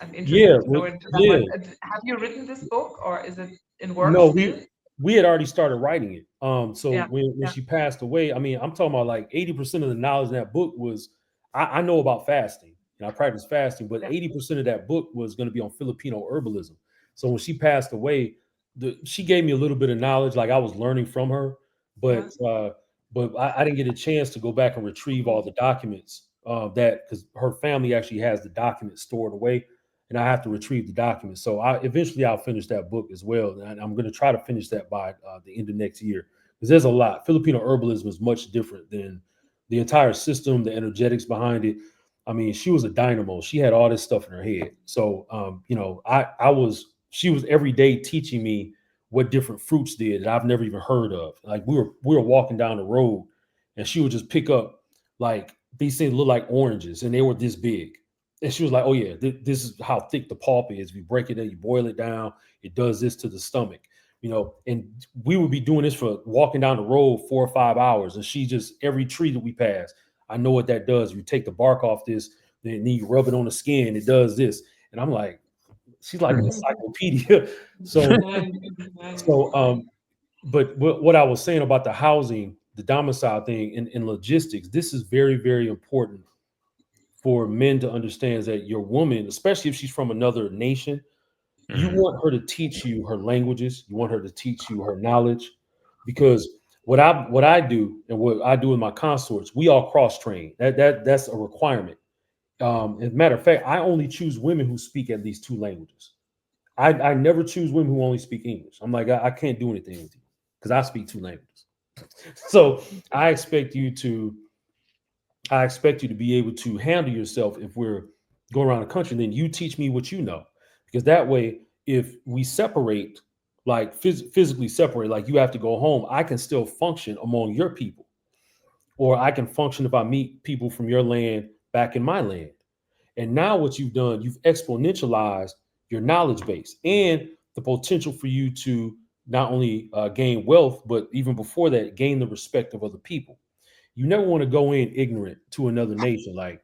I'm interested Yeah. to know Well, into that. yeah. But have you written this book, or is it in work No, still? we had already started writing it. So Yeah, when yeah. she passed away, I mean, I'm talking about like 80% of the knowledge in that book was I know about fasting and I practice fasting, but Yeah. 80% of that book was going to be on Filipino herbalism. So when she passed away, she gave me a little bit of knowledge, like I was learning from her, but I didn't get a chance to go back and retrieve all the documents because her family actually has the documents stored away and I have to retrieve the documents. So eventually I'll finish that book as well, and I'm going to try to finish that by the end of next year because there's a lot. Filipino herbalism is much different than the entire system, the energetics behind it. I mean, she was a dynamo. She had all this stuff in her head. So, she was every day teaching me what different fruits did that I've never even heard of. Like we were walking down the road, and she would just pick up like these things look like oranges, and they were this big. And she was like, "Oh yeah, this is how thick the pulp is. We break it in, you boil it down. It does this to the stomach, And we would be doing this for walking down the road 4 or 5 hours. And she just every tree that we pass, I know what that does. You take the bark off this, then you rub it on the skin. It does this, and I'm like, she's like an encyclopedia. So but what I was saying about the housing, the domicile thing, and logistics, this is very, very important for men to understand, is that your woman, especially if she's from another nation, you Mhm. want her to teach you her languages. You want her to teach you her knowledge, because what I do and what I do with my consorts, we all cross train. That's a requirement. As a matter of fact, I only choose women who speak at least two languages. I never choose women who only speak English. I'm like, I can't do anything with you because I speak two languages. So I expect you to I expect you to be able to handle yourself if we're going around the country. Then you teach me what you know, because that way, if we separate, like physically separate, like you have to go home, I can still function among your people, or I can function if I meet people from your land back in my land. And now what you've done, you've exponentialized your knowledge base and the potential for you to not only gain wealth, but even before that, gain the respect of other people. You never want to go in ignorant to another nation. Like,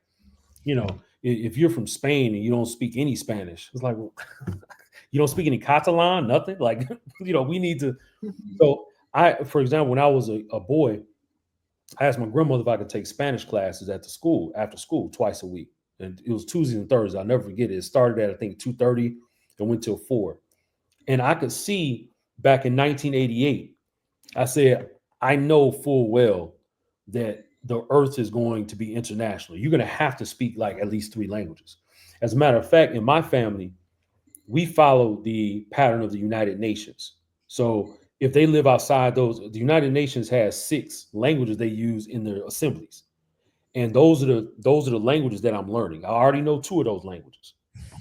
if you're from Spain and you don't speak any Spanish, it's like, well, you don't speak any Catalan, nothing. Like, we need to. So for example, when I was a boy, I asked my grandmother if I could take Spanish classes at the school after school twice a week, and it was Tuesdays and Thursdays. I'll never forget it. It started at, I think, 2:30 and went till 4. And I could see back in 1988, I said, I know full well that the earth is going to be international. You're going to have to speak like at least 3 languages. As a matter of fact, in my family, we follow the pattern of the United Nations. So if they live outside the United Nations has 6 languages they use in their assemblies. And those are the languages that I'm learning. I already know 2 of those languages.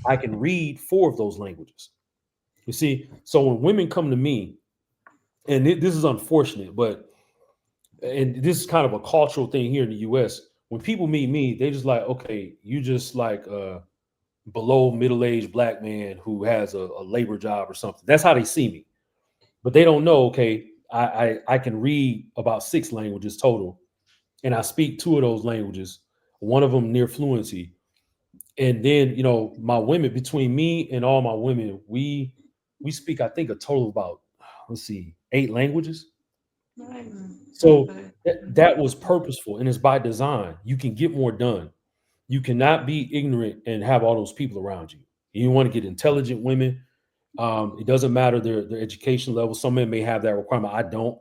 I can read 4 of those languages. You see, so when women come to me, and this is unfortunate, and this is kind of a cultural thing here in the US. When people meet me, they just like, okay, you just like below middle-aged black man who has a labor job or something. That's how they see me. But they don't know, okay, I can read about 6 languages total, and I speak 2 of those languages, one of them near fluency. And then, my women, between me and all my women, we speak, I think, a total of about, let's see, 8 languages. Nice. So Okay. that was purposeful, and it's by design. You can get more done. You cannot be ignorant and have all those people around you. You want to get intelligent women. It doesn't matter their education level. Some men may have that requirement. I don't.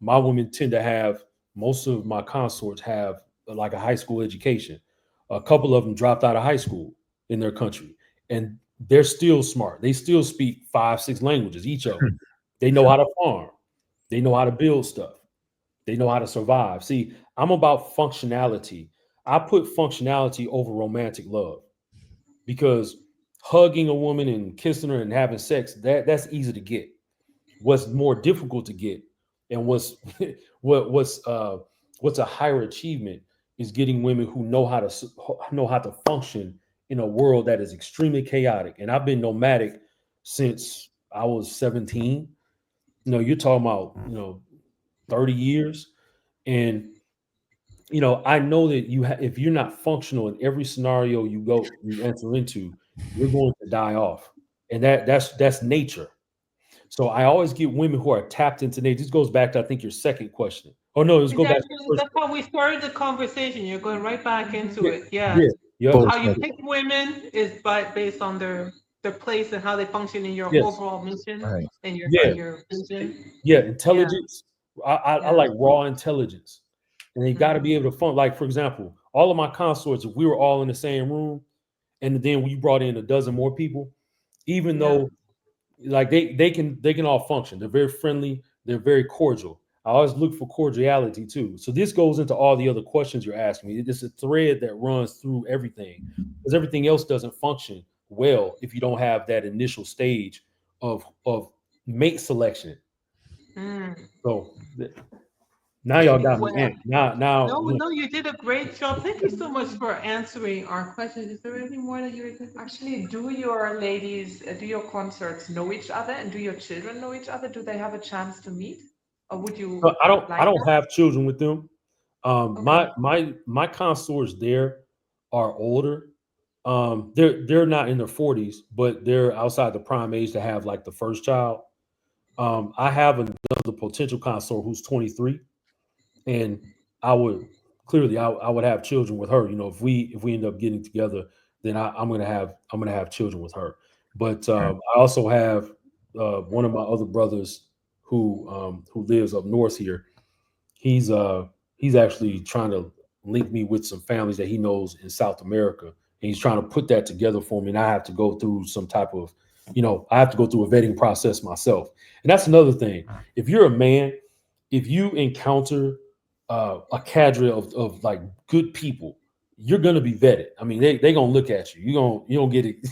My women tend to have, most of my consorts have like a high school education. A couple of them dropped out of high school in their country, and they're still smart. They still speak 5, 6 languages, each of them. They know how to farm. They know how to build stuff. They know how to survive. See, I'm about functionality. I put functionality over romantic love, because hugging a woman and kissing her and having sex, that's easy to get. What's more difficult to get, and what's what's a higher achievement, is getting women who know how to function in a world that is extremely chaotic. And I've been nomadic since I was 17. You're talking about 30 years. And I know that if you're not functional in every scenario you enter into, you're going to die off. And that's nature. So I always get women who are tapped into nature. This goes back to, I think, your second question. Oh no, let's go back to the first That's how we started the conversation. You're going right back into question. it. Yeah. Yeah, yeah, Full How you circle. pick women is based on their place and how they function in your yes, overall mission Right. and your yeah, and your vision. yeah. Yeah. Intelligence. I Yeah. like raw intelligence, and they got to be Mhm. able to fund. Like, for example, all of my consorts, if we were all in the same room, and then we brought in a dozen more people, even Yeah. though, like, they can all function. They're very friendly. They're very cordial. I always look for cordiality too. So this goes into all the other questions you're asking me. It's a thread that runs through everything, because everything else doesn't function well if you don't have that initial stage of mate selection. Mm. So now y'all got me Well, amped. Now, no, you did a great job. Thank you so much for answering our questions. Is there anything more that you're thinking? Actually, do your ladies, do your consorts know each other, and do your children know each other? Do they have a chance to meet, or would you I don't I like don't that? have children with them. Okay. My consorts there are older. They're not in their 40s, but they're outside the prime age to have like the first child. I have another potential consort who's 23, and I would clearly I would have children with her. You know, if we end up getting together, then I'm gonna have children with her. But I also have one of my other brothers who lives up north here. He's he's actually trying to link me with some families that he knows in South America, and he's trying to put that together for me. And I have to go through some type of, I have to go through a vetting process myself. And that's another thing. If you're a man, if you encounter a cadre of like good people, you're gonna be vetted. I mean, they gonna look at you. You don't get it.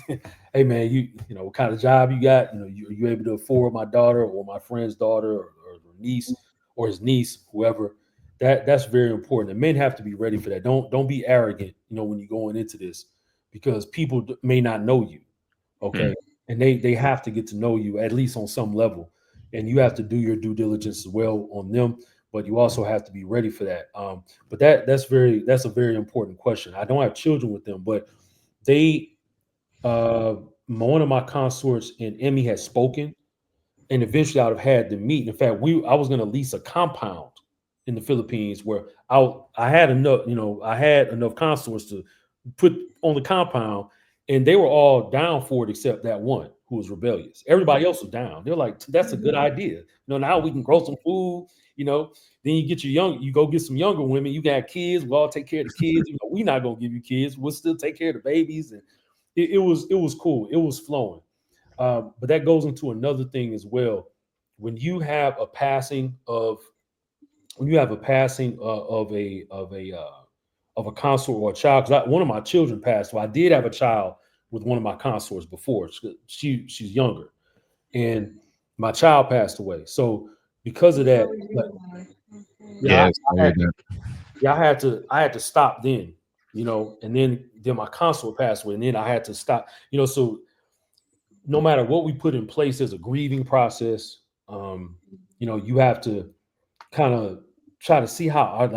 Hey man, you know what kind of job you got? You know, you able to afford my daughter or my friend's daughter or niece or his niece, whoever. That's very important. And men have to be ready for that. Don't be arrogant, when you're going into this, because people may not know you. Okay. And they have to get to know you at least on some level. And you have to do your due diligence as well on them, but you also have to be ready for that. But that's a very important question. I don't have children with them, but they one of my consorts and Emmy had spoken, and eventually I would have had them meet. In fact, I was going to lease a compound in the Philippines where I had enough, I had enough consorts to put on the compound, and they were all down for it except that one who was rebellious. Everybody else was down. They're like, that's a good idea. Now we can grow some food, then you get you go get some younger women, you got kids, we'll all take care of the kids. We're not gonna give you kids, we'll still take care of the babies. And it was cool. It was flowing. But that goes into another thing as well. When you have a passing of of a consort or a child, because one of my children passed. So I did have a child with one of my consorts before. She's younger, and my child passed away. So because of that, Yes, I had to stop then, and then my consort passed away, and then I had to stop, so no matter what we put in place, there's a grieving process. You have to kind of try to see how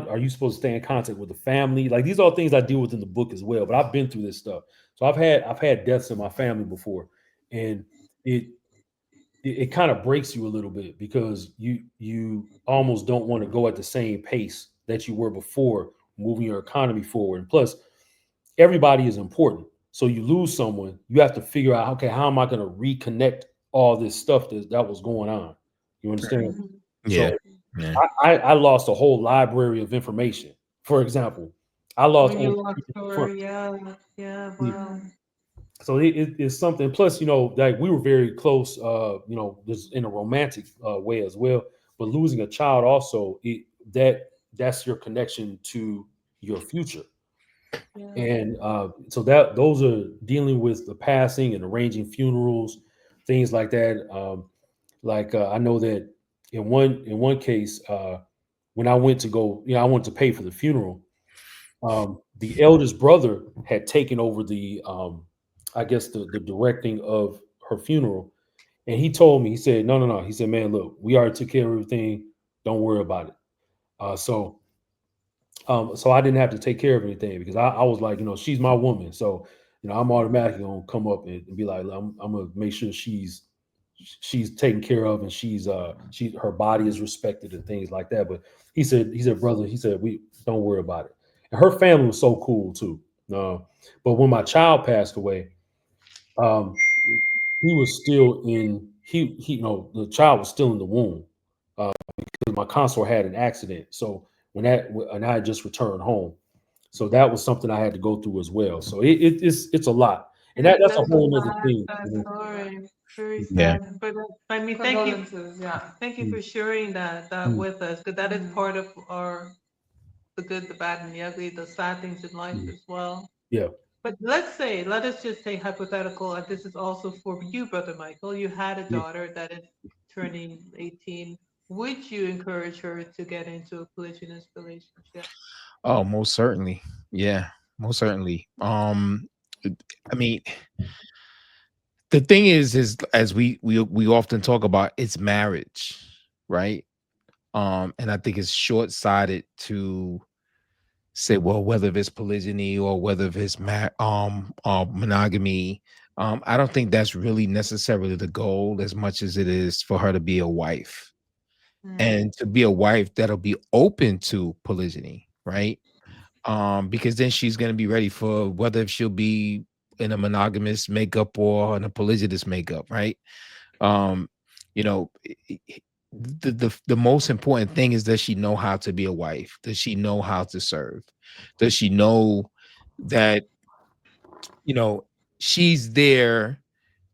are you supposed to stay in contact with the family. Like, these are all things I deal with in the book as well, but I've been through this stuff. So I've had deaths in my family before, and it kind of breaks you a little bit, because you almost don't want to go at the same pace that you were before, moving your economy forward. And plus, everybody is important. So you lose someone, you have to figure out, okay, how am I going to reconnect all this stuff that was going on? You understand? Yeah. So I lost a whole library of information. For example, I lost. Wow. So it's something. Plus, like, we were very close. Just in a romantic way as well. But losing a child also, that's your connection to your future. And so those are dealing with the passing and arranging funerals, things like that. I know that in one case, when I went to go, I wanted to pay for the funeral. The eldest brother had taken over I guess the directing of her funeral, and he told me, he said, no. He said, man, look, we already took care of everything. Don't worry about it. So I didn't have to take care of anything, because I was like, she's my woman. So, I'm automatically going to come up and be like, I'm going to make sure she's taken care of, and her body is respected and things like that. But he said, brother, we don't worry about it. And her family was so cool too. But when my child passed away, he was still the child was still in the womb, because my consort had an accident. So and I had just returned home. So that was something I had to go through as well. So it's a lot. And that's a whole other thing. Story. Very Yeah. sad. But I mean, thank you. Yeah. Thank you for sharing that with us, because that is part of the good, the bad, and the ugly, the sad things in life as well. Yeah. But let us just say hypothetical, and this is also for you, Brother Michael. You had a daughter that is turning 18. Would you encourage her to get into a polygynous relationship? Oh, most certainly. Yeah, most certainly. I mean, the thing is as we often talk about, it's marriage, right? And I think it's short-sighted to say, well, whether it's polygyny or whether it's monogamy, I don't think that's really necessarily the goal as much as it is for her to be a wife, and to be a wife that'll be open to polygyny, right? Because then she's going to be ready for whether she'll be in a monogamous makeup or in a polygynous makeup, right? Um, you know, the most important thing is, does she know how to be a wife? Does she know how to serve? Does she know that, you know, she's there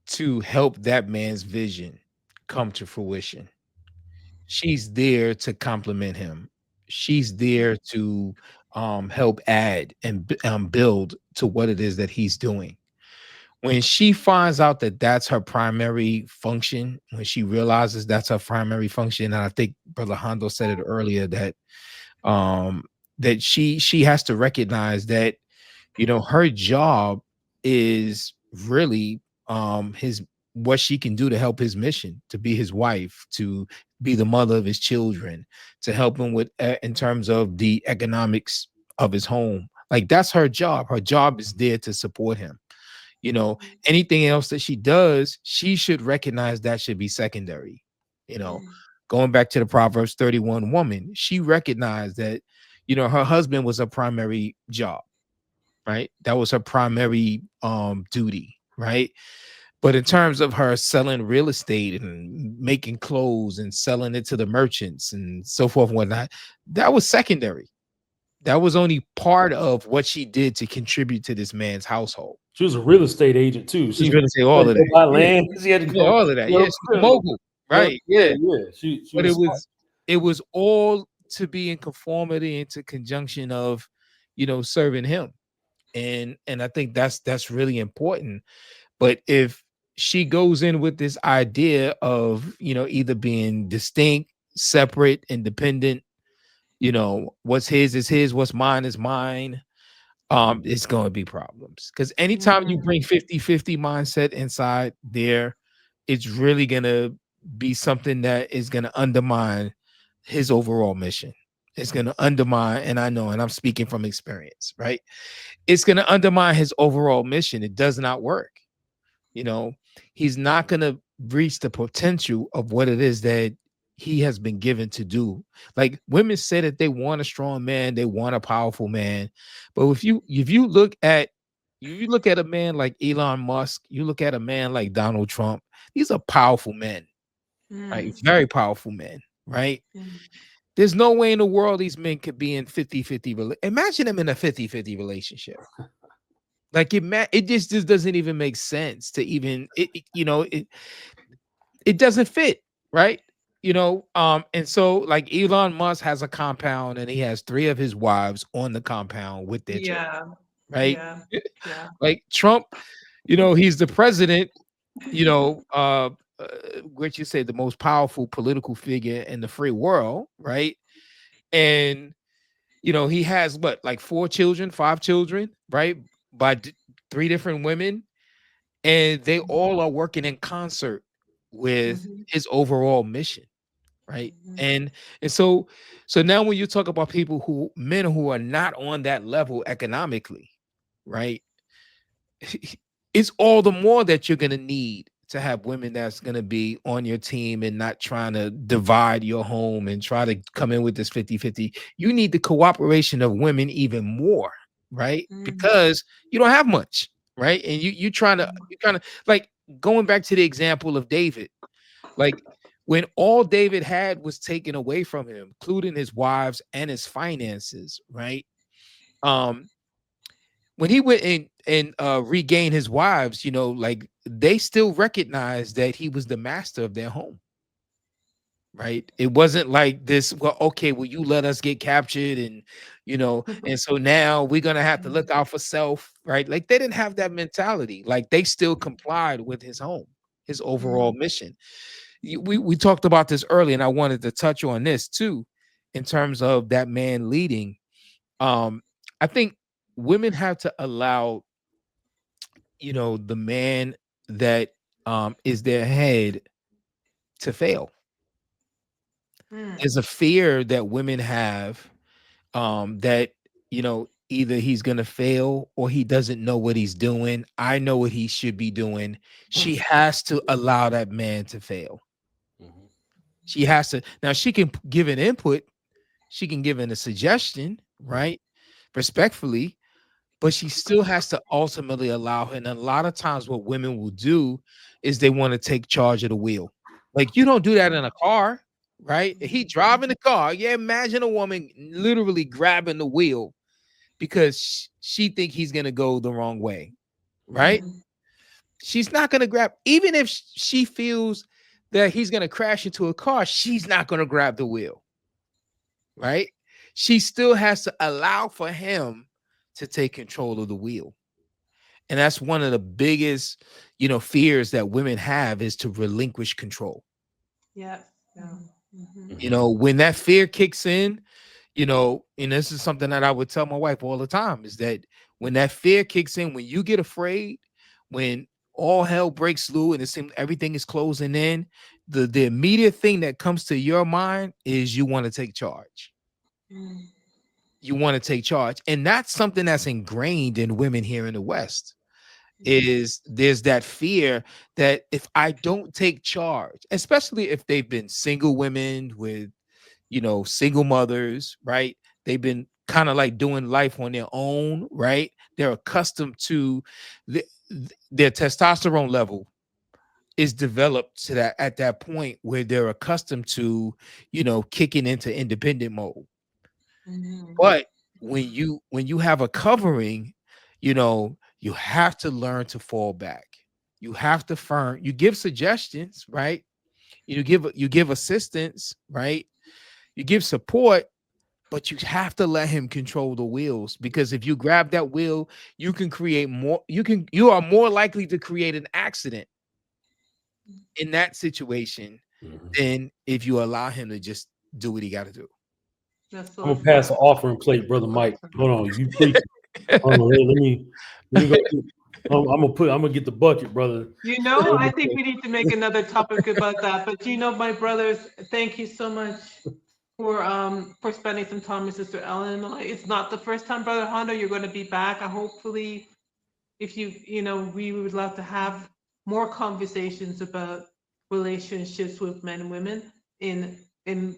to help that man's vision come to fruition? She's there to complement him. She's there to help add and build to what it is that he's doing. When she finds out that that's her primary function, when she realizes that's her primary function, and I think Brother Hondo said it earlier, that um that she has to recognize that, you know, her job is really his, what she can do to help his mission, to be his wife, to be the mother of his children, to help him with in terms of the economics of his home. Like, that's her job. Her job is there to support him. You know, anything else that she does, she should recognize that should be secondary. You know, going back to the Proverbs 31 woman, she recognized that, you know, her husband was a primary job, right? That was her primary duty, right? But in terms of her selling real estate and making clothes and selling it to the merchants and so forth and whatnot, that was secondary. That was only part of what she did to contribute to this man's household. She was a real estate agent too. She's She gonna say all had of to go that. buy Yeah, land. She had to yeah, go. all of that. You Yeah, know, she's a mogul, right? yeah, Yeah. yeah. She But was smart. it was all to be in conformity and to conjunction of, you know, serving him. And I think that's really important. But if she goes in with this idea of, you know, either being distinct, separate, independent, you know, what's his is his, what's mine is mine, it's going to be problems. Because anytime you bring 50-50 mindset inside there, it's really going to be something that is going to undermine his overall mission. It's going to undermine, and I know, and I'm speaking from experience, right? It's going to undermine his overall mission. It does not work. You know, he's not going to reach the potential of what it is that he has been given to do. Like, women say that they want a strong man, they want a powerful man. But if you look at a man like Elon Musk, you look at a man like Donald Trump, these are powerful men, right? Very powerful men, right? There's no way in the world these men could be in 50-50. Imagine them in a 50-50 relationship. Like, it just doesn't even make sense to even you know, it doesn't fit, right? You know, and so, like, Elon Musk has a compound and he has 3 of his wives on the compound with their children, Yeah, right? yeah, yeah. Like Trump, you know, he's the president, you know, what you say, the most powerful political figure in the free world, right? And you know, he has what, like 4 children, 5 children, right? By 3 different women, and they all are working in concert with his overall mission, right? And so now when you talk about men who are not on that level economically, right? It's all the more that you're going to need to have women that's going to be on your team and not trying to divide your home and try to come in with this 50-50. You need the cooperation of women even more, right? Because you don't have much, right? And you kind of like, going back to the example of David, like, when all David had was taken away from him, including his wives and his finances, right? When he went and regained his wives, you know, like, they still recognized that he was the master of their home, right? It wasn't like this, well, okay, well, you let us get captured, and you know, and so now we're gonna have to look out for self, right? Like, they didn't have that mentality. Like, they still complied with his home, his overall mission. We talked about this earlier, and I wanted to touch on this too, in terms of that man leading. I think women have to allow, you know, the man that is their head to fail. There's a fear that women have, that, you know, either he's gonna fail or he doesn't know what he's doing. I know what he should be doing. She has to allow that man to fail. Mhm. She has to. Now she can give an input, she can give in a suggestion, right? Respectfully, but she still has to ultimately allow him. And a lot of times, what women will do is they want to take charge of the wheel. Like, you don't do that in a car, right? He driving the car. Yeah, imagine a woman literally grabbing the wheel because she think he's gonna go the wrong way, right? She's not gonna grab, even if she feels that he's gonna crash into a car, she's not gonna grab the wheel, right? She still has to allow for him to take control of the wheel. And that's one of the biggest, fears that women have, is to relinquish control. Yes. Yeah. When that fear kicks in, and this is something that I would tell my wife all the time, is that when that fear kicks in, when you get afraid, when all hell breaks loose and it seems everything is closing in, the immediate thing that comes to your mind is you want to take charge. You want to take charge. And that's something that's ingrained in women here in the West. Is there's that fear that if I don't take charge, especially if they've been single women with, single mothers, right? They've been kind of like doing life on their own, right? They're accustomed to their testosterone level is developed to that at that point where they're accustomed to, kicking into independent mode. But when you have a covering, you have to learn to fall back. You have to you give suggestions, right? You give assistance, right? You give support, but you have to let him control the wheels, because if you grab that wheel, you can create more, you are more likely to create an accident in that situation than if you allow him to just do what he got to do. That's I'm so gonna pass the true. offering plate, brother Mike. Hold on, you preach. Hold on, let me go. I'm gonna get the bucket, brother. I think we need to make another topic about that. But my brothers, thank you so much for spending some time with Sister Ellen. It's not the first time, Brother Hondo, you're going to be back. Hopefully, if we would love to have more conversations about relationships with men and women in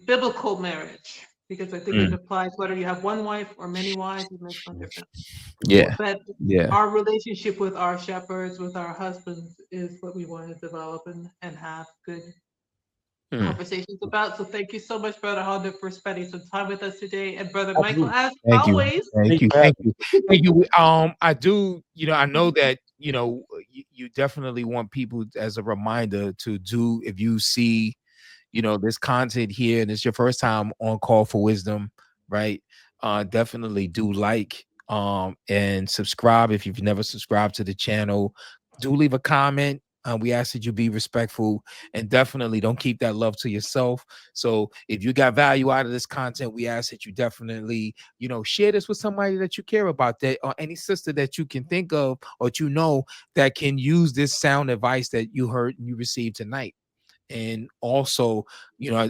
biblical marriage, because I think it applies whether you have one wife or many wives. It makes no difference. Yeah. But Yeah. our relationship with our shepherds, with our husbands, is what we want to develop and have good conversations about. So thank you so much, Brother Hondo, for spending some time with us today. And Brother Michael, as Thank you. always. Thank you. Thank you. Thank you. I do, I know that, you definitely want people, as a reminder, to do, if you see, this content here and it's your first time on Call for Wisdom, right? Definitely do and subscribe if you've never subscribed to the channel. Do leave a comment. We ask that you be respectful, and definitely don't keep that love to yourself. So if you got value out of this content, we ask that you definitely, share this with somebody that you care about, that or any sister that you can think of or that can use this sound advice that you heard and you received tonight. And also,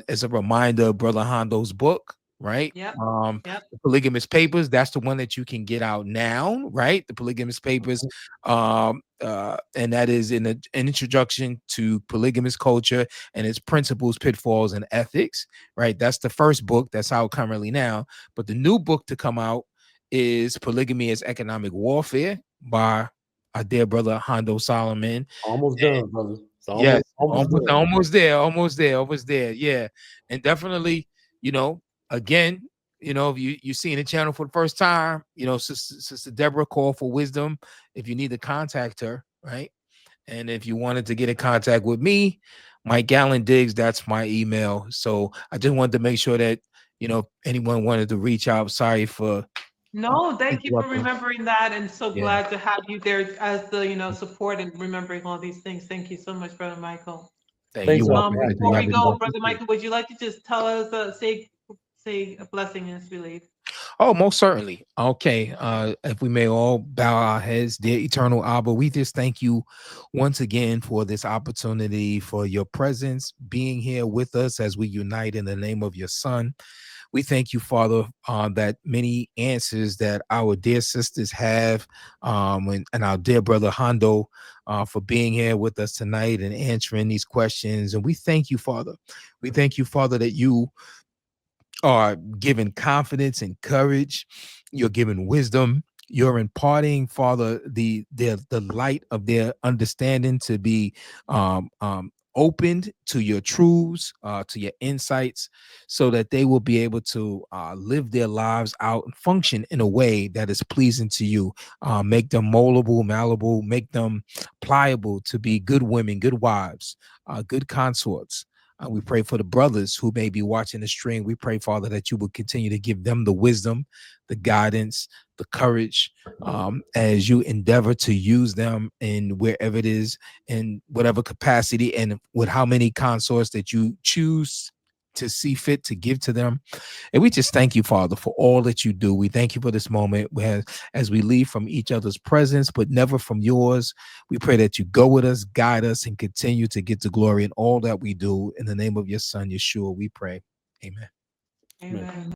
as a reminder, Brother Hondo's book, right? Yep. The Polygamous Papers, that's the one that you can get out now, right? The Polygamous Papers, and that is an introduction to polygamous culture and its principles, pitfalls, and ethics, right? That's the first book that's out currently now. But the new book to come out is Polygamy as Economic Warfare by our dear brother Hondo Solomon. Almost done, brother. Yes, almost there. Yeah, and definitely, again, if you see in the channel for the first time, Sister Deborah, Call for Wisdom. If you need to contact her, right, and if you wanted to get in contact with me, Mike Gallen Diggs, that's my email. So I just wanted to make sure that anyone wanted to reach out. Sorry for. No, thank you for remembering that, and so glad to have you there as the support and remembering all these things. Thank you so much, Brother Michael. Thank you. Before we go, Brother Michael, would you like to just tell us, say a blessing as we leave? Oh, most certainly. Okay. If we may all bow our heads, dear eternal Abba, we just thank you once again for this opportunity, for your presence being here with us as we unite in the name of your Son. We thank you, Father, that many answers that our dear sisters have, and our dear brother Hondo, for being here with us tonight and answering these questions. And we thank you, Father. We thank you, Father, that you are giving confidence and courage. You're giving wisdom. You're imparting, Father, the light of their understanding to be opened to your truths, to your insights, so that they will be able to live their lives out and function in a way that is pleasing to you. Make them moldable, malleable, make them pliable to be good women, good wives, good consorts. We pray for the brothers who may be watching the stream. We pray, Father, that you will continue to give them the wisdom, the guidance, the courage, as you endeavor to use them in wherever it is, in whatever capacity, and with how many consorts that you choose to see fit to give to them. And we just thank you, Father, for all that you do. We thank you for this moment where, as we leave from each other's presence, but never from yours, we pray that you go with us, guide us, and continue to get the glory in all that we do. In the name of your Son, Yeshua, we pray. Amen. Amen.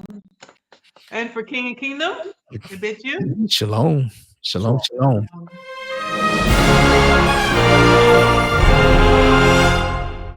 And for King and Kingdom, we bid you Shalom. Shalom. Shalom. shalom.